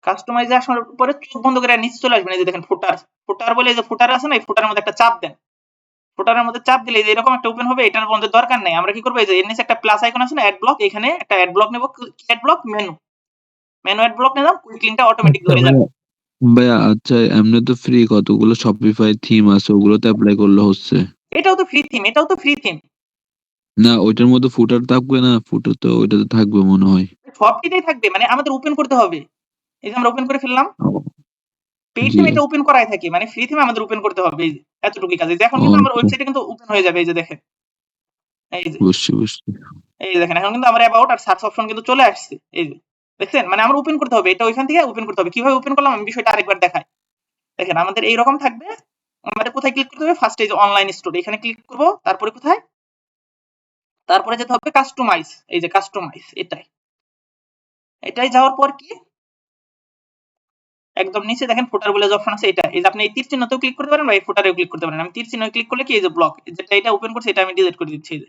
কাস্টমাইজে আসার পরে চোখ বন্ধ করে নিচে চলে আসবেন, এই যে দেখেন ফুটার বলে, এই যে ফুটার আছে না, এই ফুটারের মধ্যে একটা চাপ দেন, ফুটারের মধ্যে চাপ দিলে যে এরকম একটা ওপেন হবে, এটার মধ্যে দরকার নেই। আমরা কি করব, এই যে এর নিচে একটা প্লাস আইকন আছে না, অ্যাড ব্লক, এখানে একটা অ্যাড ব্লক নেব, add block menu, add block নিলাম, কুইক লিংকটা অটোমেটিক আচ্ছা ধরে যাবে। ভাইয়া, ভাইয়া আচ্ছা, এমনি তো ফ্রি কতগুলো শপিফাই থিম আছে, ওগুলোতে অ্যাপ্লাই করলে হচ্ছে এটাও তো ফ্রি থিম। না? ওইটার মধ্যে ফুটার থাকবে না? ফুটার তো ওইটাতে থাকবে মনে হয়। সবটিতেই থাকবে, মানে আমাদের ওপেন করতে হবে। এই যে আমরা ওপেন করে ফেললাম, ও, পেইড জি, থিম এটা ওপেন করাই থাকে, মানে ফ্রি থিম আমাদের ওপেন করতে হবে, এই যে এতটুকুই কাজ। এই যে এখন ও কিন্তু আমার আচ্ছা, ওয়েবসাইটে কিন্তু ওপেন হয়ে যাবে, এই যে দেখেন, এই যে বুঝছি। দেখেন এখন কিন্তু আমার অ্যাবাউট আর সার্চ অপশন কিন্তু চলে আসছে, এই যে দেখছেন, মানে আমরা ওপেন করতে হবে, এটা ওইখান থেকে ওপেন করতে হবে। কিভাবে ওপেন করলাম আমি বিষয়টা আরেকবার দেখাই। দেখেন আমাদের এইরকম থাকবে, আমাদের কোথায় ক্লিক করতে হবে, ফার্স্ট এই যে অনলাইন স্টোর, এখানে ক্লিক করব, তারপরে কোথায়, তারপরে যেতে হবে কাস্টমাইজ, এই যে কাস্টমাইজ, এটাই যাওয়ার পর কি একদম নিচে দেখেন ফুটার বলে যে অপশন আছে, এটা এই যে আপনি এই তীর চিহ্নতেও ক্লিক করতে পারেন বা এই ফুটারেও ক্লিক করতে পারেন। আমি তীর চিহ্ন ক্লিক করলে কি এই যে ব্লক, যেটা এটা ওপেন করছে, এটা আমি ডিলিট করে দিচ্ছি, এই যে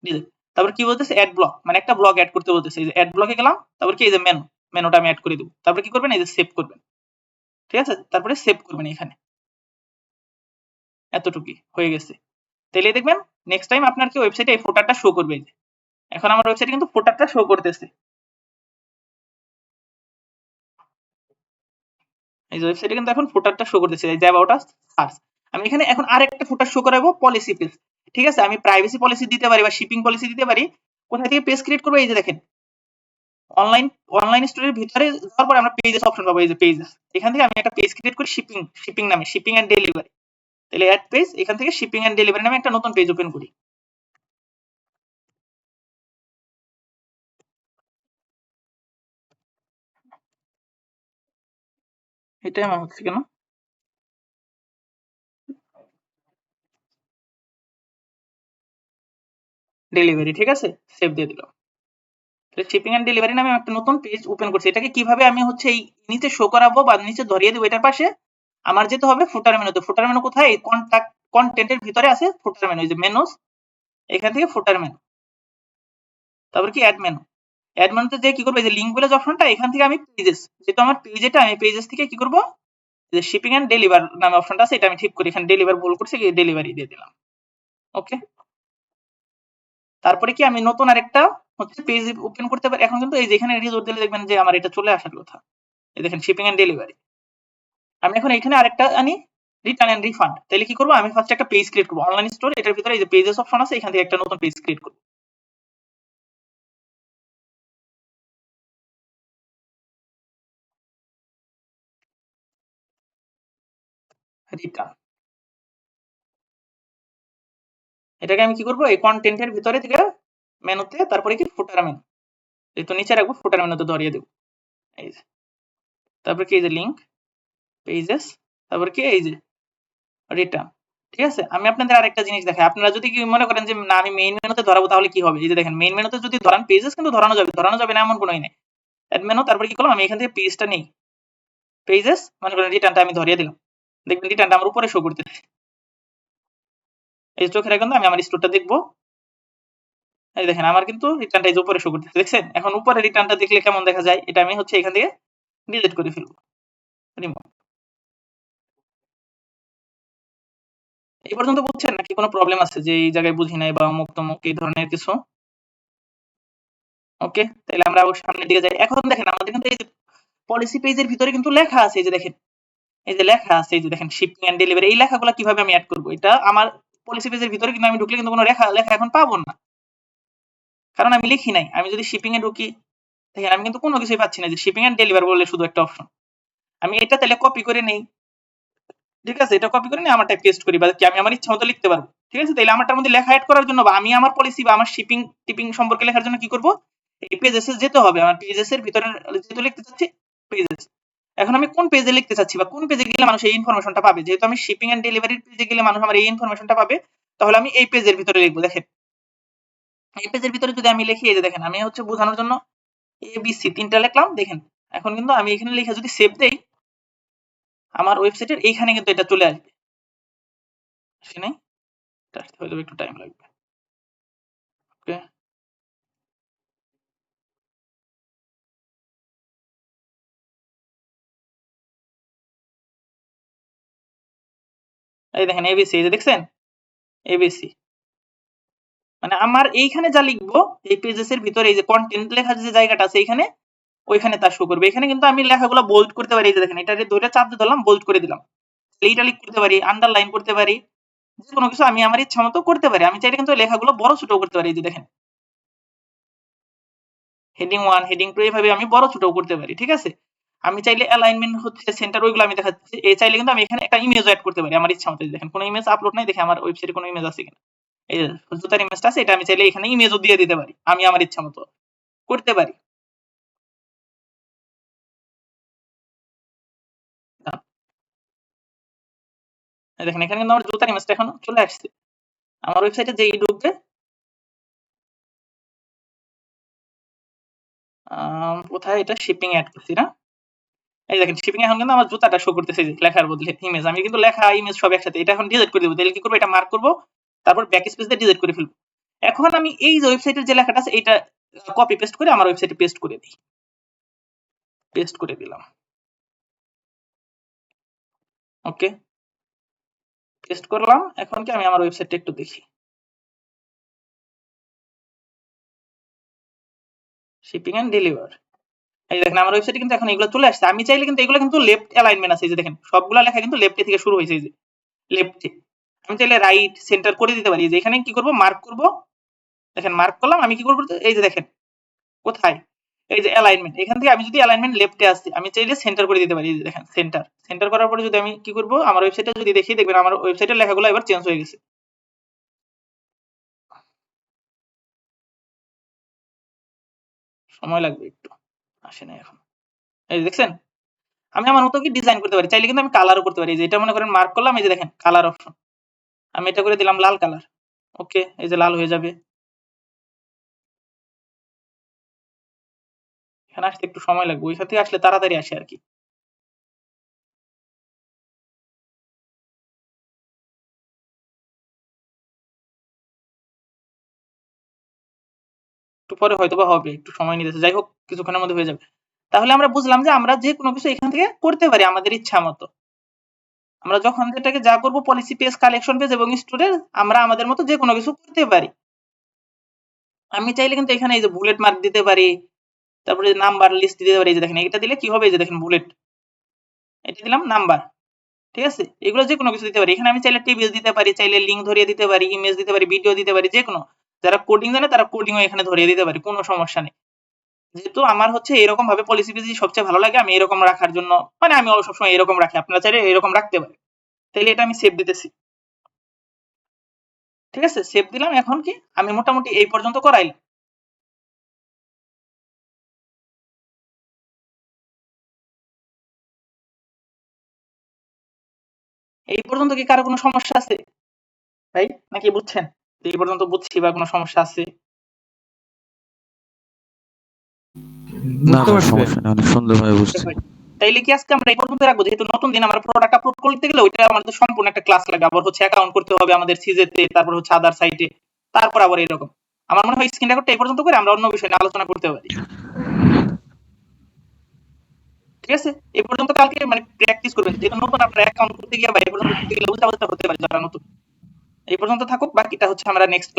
ডিলিট। তারপর কি বলতেছে, অ্যাড ব্লক, মানে একটা ব্লক অ্যাড করতে বলতেছে, এই যে অ্যাড ব্লকে গেলাম, তারপর কি এই যে মেনুটা আমি অ্যাড করে দেব। তারপর কি করবেন, এই যে সেভ করবেন, ঠিক আছে, তারপরে সেভ করবেন এখানে, এতটুকুই হয়ে গেছে। তাহলে দেখবেন নেক্সট টাইম আপনার কি ওয়েবসাইটে এই ফুটারটা শো করবে। এই যে এখন আমার ওয়েবসাইটে কিন্তু ফুটারটা শো করতেছে, এই যে ওয়েবসাইটে কিন্তু এখন ফুটারটা শো করতেছে, এই যে অ্যাবাউট আস সার্চ। আমি এখানে এখন আরেকটা ফুটার শো করাবো, পলিসি পেজ, ঠিক আছে। আমি প্রাইভেসি পলিসি দিতে পারি বা শিপিং পলিসি দিতে পারি। কোথা থেকে পেজ ক্রিয়েট করবো, এই যে দেখেন অনলাইন স্টোরের ভিতরে যাওয়ার পরে আমরা পেজেস অপশন পাবো, এই যে পেজেস, এখান থেকে আমি একটা পেজ ক্রিয়েট করি শিপিং নামে, শিপিং এন্ড ডেলিভারি। তাহলে অ্যাড পেজ, এখান থেকে শিপিং এন্ড ডেলিভারি নামে একটা নতুন পেজ ওপেন করি। এটাই আমার হচ্ছে কেন, ডেলিভারি, ঠিক আছে, সেভ দিয়ে দিলাম। শিপিং এন্ড ডেলিভারি নামে একটা নতুন পেজ ওপেন করছি। এটাকে কিভাবে আমি হচ্ছে এই নিচে শো করাবো বা নিচে ধরিয়ে দেবো, এটার পাশে আমার যেতে হবে ফুটার মেনুতে। ফুটার মেনু কোথায়, এই কন্টেন্টের ভিতরে আছে ফুটার মেনু, এই যে মেনুস, এখান থেকে ফুটার মেনু, তারপর কি অ্যাড মেনুতে যে কি করবো, এই যে লিংক বলে যে অপশনটা, এখান থেকে আমি পেজেস, যেহেতু আমার পেজ এটা, আমি পেজেস থেকে কি করবো, যে শিপিং এন্ড ডেলিভার নামে অপশনটা আছে, এটা আমি ঠিক করি, এখানে ডেলিভার ভুল করছি, ডেলিভারি দিয়ে দিলাম, ওকে। তারপরে কি আমি নতুন আরেকটা হচ্ছে পেজ ওপেন করতে পারি। এখন কিন্তু এই যে এখানে রিজোর্ট দিলে দেখবেন যে আমার এটা চলে আসার কথা, এই দেখেন শিপিং এন্ড ডেলিভারি। আমি এখন এখানে আরেকটা আনি, রিটার্ন এন্ড রিফান্ড। তাহলে কি করব, আমি ফার্স্ট একটা পেজ ক্রিয়েট করব অনলাইন স্টোর, এটার ভিতরে এই যে পেজেস অপশন আছে, এখান থেকে একটা নতুন পেজ ক্রিয়েট করব। রিটার্ন, এটাকে আমি কি করব, এই কন্টেন্টের ভিতরে থেকে মেনুতে, তারপরে কি ফুটার মেনু, এই তো নিচে রাখবো, ফুটার মেনুতে ধরিয়ে দেব। এই যে তারপর কি এই যে লিংক পেজেস, তারপর কি এই যে রিটার্ন। ঠিক আছে, আমি আপনাদের আরেকটা জিনিস দেখাই। আপনারা যদি কি মনে করেন যে না আমি মেইন মেনুতে ধরাবো, তাহলে কি হবে, এই যে দেখেন মেইন মেনুতে যদি ধরান পেজেস কিন্তু ধরানো যাবে না এমন কোনোই নেই। অ্যাড মেনু, তারপর কি করলাম, আমি এখান থেকে পেজটা নেই, পেজেস মনে করেন রিটার্নটা আমি ধরিয়ে দিলাম, দেখবেন রিটার্নটা আমার উপরে শো করতেছে। এই চোখে রাখবেন, আমি আমার স্টোরটা দেখবো, এই দেখেন আমার কিন্তু রিটার্নটা এই যে উপরে শো করতেছে, দেখছেন? এখন উপরে রিটার্নটা দেখলে কেমন দেখা যায়, এটা আমি হচ্ছে এখান থেকে ডিলিট করে ফেলবো, রিমুভ। এই পর্যন্ত বুঝছেন নাকি কোনো প্রবলেম আছে যে এই জায়গায় বুঝি নাই বা অমুক তমুক এই ধরনের কিছু? ওকে, তাহলে আমরা আবার সামনের দিকে যাই। এখন দেখেন আমাদের কিন্তু এই যে পলিসি পেজের ভিতরে কিন্তু লেখা আছে, এই যে দেখেন, এই যে লেখা আছে, এই যে দেখেন শিপিং এন্ড ডেলিভারি, এই লেখাগুলো কিভাবে আমি অ্যাড করব, এটা আমার পলিসি পেজের ভিতরে কিন্তু আমি ঢুকলে কিন্তু কোনো লেখা এখন পাবো না, কারণ আমি লিখি নাই। আমি যদি শিপিং এ ঢুকি, দেখেন আমি কিন্তু কোনো কিছুই পাচ্ছি না, যে শিপিং এন্ড ডেলিভারি বলে শুধু একটা অপশন। আমি এটা তাহলে কপি করে নেই, ঠিক আছে, এটা কপি করে নিয়ে আমারটা পেস্ট করি, বা কি আমি আমার ইচ্ছা মতো লিখতে পারবো। ঠিক আছে, তাহলে আমারটার মধ্যে লেখা অ্যাড করার জন্য বা আমি আমার পলিসি বা আমার শিপিং টিপিং সম্পর্কে লেখার জন্য কি করব, এই পেজেস যেতে হবে। আমার পেজেস এর ভিতরে যেহেতু লিখতে চাচ্ছি পেজেস, এখন আমি কোন পেজে লিখতে চাচ্ছি বা কোন পেজে গেলে মানুষ এই ইনফরমেশনটা পাবে, যেহেতু আমি শিপিং এন্ড ডেলিভারির পেজে গেলে মানুষ আমার এই ইনফরমেশনটা পাবে, তাহলে আমি এই পেজের ভিতরে লিখবো। দেখেন এই পেজের ভিতরে যদি আমি লিখি, এই যে দেখেন আমি হচ্ছে বোঝানোর জন্য ABC তিনটা লিখলাম, দেখেন এখন কিন্তু আমি এখানে লিখে যদি সেভ দেই, আমার ওয়েবসাইটের এইখানে কিন্তু এটা চলে আসবে। আসে নাই, আসতে হয়তো একটু টাইম লাগবে। ওকে, এই দেখেন ABC, এই যে দেখছেন ABC, মানে আমার এইখানে যা লিখবো এই পেজেস এর ভিতরে এই যে কন্টেন্ট লেখার যে জায়গাটা আছে এইখানে, ওইখানে তা শো করবে। এখানে কিন্তু আমি লেখাগুলো বোল্ড করতে পারি, এই যে দেখেন এটা ধরে চাপ দিয়ে ধরলাম, বোল্ড করে দিলাম, ইটালিক করতে পারি, আন্ডারলাইন করতে পারি, যে কোনো কিছু আমি আমার ইচ্ছা মতো করতে পারি। আমি চাইলে কিন্তু লেখাগুলো বড় ছোট করতে পারি, এই যে দেখেন হেডিং 1 হেডিং 2 এইভাবে আমি বড় ছোট করতে পারি। ঠিক আছে, আমি চাইলে অ্যালাইনমেন্ট হচ্ছে সেন্টার, ওইগুলো আমি দেখাচ্ছি। এই চাইলে কিন্তু আমি এখানে একটা ইমেজ অ্যাড করতে পারি আমার ইচ্ছা মতো। দেখেন কোনো ইমেজ আপলোড নাই, দেখে আমার ওয়েবসাইটে কোনো ইমেজ আছে কিনা, এই যে জুতার ইমেজটা আছে, এটা আমি চাইলে এখানে ইমেজও দিয়ে দিতে পারি, আমি আমার ইচ্ছা মতো করতে পারি। দেখেন এখানে কিন্তু আমার জুতার ইমেজটা এখন চলে আসছে। আমার ওয়েবসাইটে যেই ঢুকবে, কোথায় এটা শিপিং অ্যাড করছি না, এই দেখেন শিপিং এখন কিন্তু আমার জুতাটা শো করতেছে, যে লেখার বদলে ইমেজ। আমি কিন্তু লেখা ইমেজ সব একসাথে, এটা এখন ডিলিট করে দেবো। তাহলে কি করবো, এটা মার্ক করবো, তারপর ব্যাক স্পেস দিয়ে ডিলিট করে ফেলবো। এখন আমি এই যে ওয়েবসাইটের যে লেখাটা আছে এটা কপি পেস্ট করে আমার ওয়েবসাইটে পেস্ট করে দিই, পেস্ট করে দিলাম। ওকে, পেস্ট করলাম। এখন কি আমি আমার ওয়েবসাইটটা একটু দেখি, শিপিং এন্ড ডেলিভার, এই দেখেন আমার ওয়েবসাইটে কিন্তু এখন এগুলো চলে আসছে। আমি চাইলে কিন্তু এগুলো কিন্তু লেফট অ্যালাইনমেন্ট আছে, এই যে দেখেন সবগুলা লেখা কিন্তু লেফটে থেকে শুরু হয়েছে, এই যে লেফটে। আমি চাইলে রাইট সেন্টার করে দিতে পারি, যে এখানে কি করব, মার্ক করব, দেখেন মার্ক করলাম। আমি কি করব, এই যে দেখেন কোথায়, এই যে অ্যালাইনমেন্ট, এখান থেকে আমি যদি অ্যালাইনমেন্ট লেফটে আসছে, আমি চাইলে সেন্টার করে দিতে পারি। এই যে দেখেন সেন্টার, সেন্টার করার পরে যদি আমি কি করব, আমার ওয়েবসাইটে যদি দেখি, দেখবেন আমার ওয়েবসাইটের লেখাগুলো এবার চেঞ্জ হয়ে গেছে। সময় লাগবে একটু, আসে না এখন। এই যে দেখছেন আমি আমার মতো কি ডিজাইন করতে পারি, চাইলে কিন্তু আমি কালারও করতে পারি। এই যে এটা মনে করেন মার্ক করলাম, এই যে দেখেন কালার অপশন, আমি এটা করে দিলাম লাল কালার। ওকে, এই যে লাল হয়ে যাবে। এখানে আসতে একটু সময় লাগবে, ওইখান থেকে আসলে তাড়াতাড়ি আসে আর কি। একটু পরে হয়তো বা হবে, একটু সময় নিতেছে, যাই হোক কিছুক্ষণের মধ্যে হয়ে যাবে। তাহলে আমরা বুঝলাম যে আমরা যে কোনো কিছু এখান থেকে করতে পারি আমাদের ইচ্ছা মতো। আমরা যখন যেটাকে যা করব, পলিসি পেজ, কালেকশন পেজ এবং স্টোরেজ, আমরা আমাদের মতো যে কোনো কিছু করতে পারি। আমি চাইলে কিন্তু এখানে এই যে বুলেট মার্ক দিতে পারি, তারপরে নাম্বার লিস্ট দিতে পারি। এই যে দেখেন এটা দিলে কি হবে, এই যে দেখেন বুলেট, এটা দিলাম নাম্বার, ঠিক আছে, এগুলো যে কোনো কিছু দিতে পারি। এখানে আমি চাইলে টেবিল দিতে পারি, চাইলে লিঙ্ক ধরিয়ে দিতে পারি, ইমেজ দিতে পারি, ভিডিও দিতে পারি, যে কোনো। যারা কোডিং জানে তারা কোডিংও এখানে ধরিয়ে দিতে পারি, কোনো সমস্যা নেই। যেহেতু আমার হচ্ছে এরকম ভাবে পলিসি পেজি সবচেয়ে ভালো লাগে, আমি এরকম রাখার জন্য মানে আমি সবসময় এরকম রাখি, আপনারা চাইলে এরকম রাখতে পারেন। তাহলে এটা আমি সেভ দিতেছি। ঠিক আছে, সেভ দিলাম। এখন কি আমি মোটামুটি এই পর্যন্ত করাইলাম। এই পর্যন্ত কি কারো কোনো সমস্যা আছে ভাই, নাকি বুঝছেন? এই পর্যন্ত বুঝছি বা কোনো সমস্যা আছে? না বুঝতে ভাই, পারছি ভাই। সমস্যা নেই, অনেক সুন্দরভাবে বুঝছি। তাইলে কি আজকে আমরা এই পর্যন্ত রাখবো? যেহেতু নতুন দিন, আমরা প্রোডাক্ট আপলোড করতে গেলে ওইটা আমাদের সম্পূর্ণ একটা ক্লাস লাগে, আবার হচ্ছে অ্যাকাউন্ট করতে হবে আমাদের সিজেতে, তারপর হচ্ছে আদার সাইটে, তারপর আবার এরকম। আমার মনে হয় স্ক্রিন রেকর্ডটা এই পর্যন্ত করে আমরা অন্য বিষয় নিয়ে আলোচনা করতে পারি। ঠিক আছে, এই পর্যন্ত কালকে মানে প্র্যাকটিস করবেন, যেহেতু নতুন আপনারা অ্যাকাউন্ট করতে গিয়ে বা এই পর্যন্ত করতে গেলে উল্টা পাল্টা হতে পারে যারা নতুন। এই পর্যন্ত থাকুক, বাকিটা হচ্ছে আমরা নেক্সট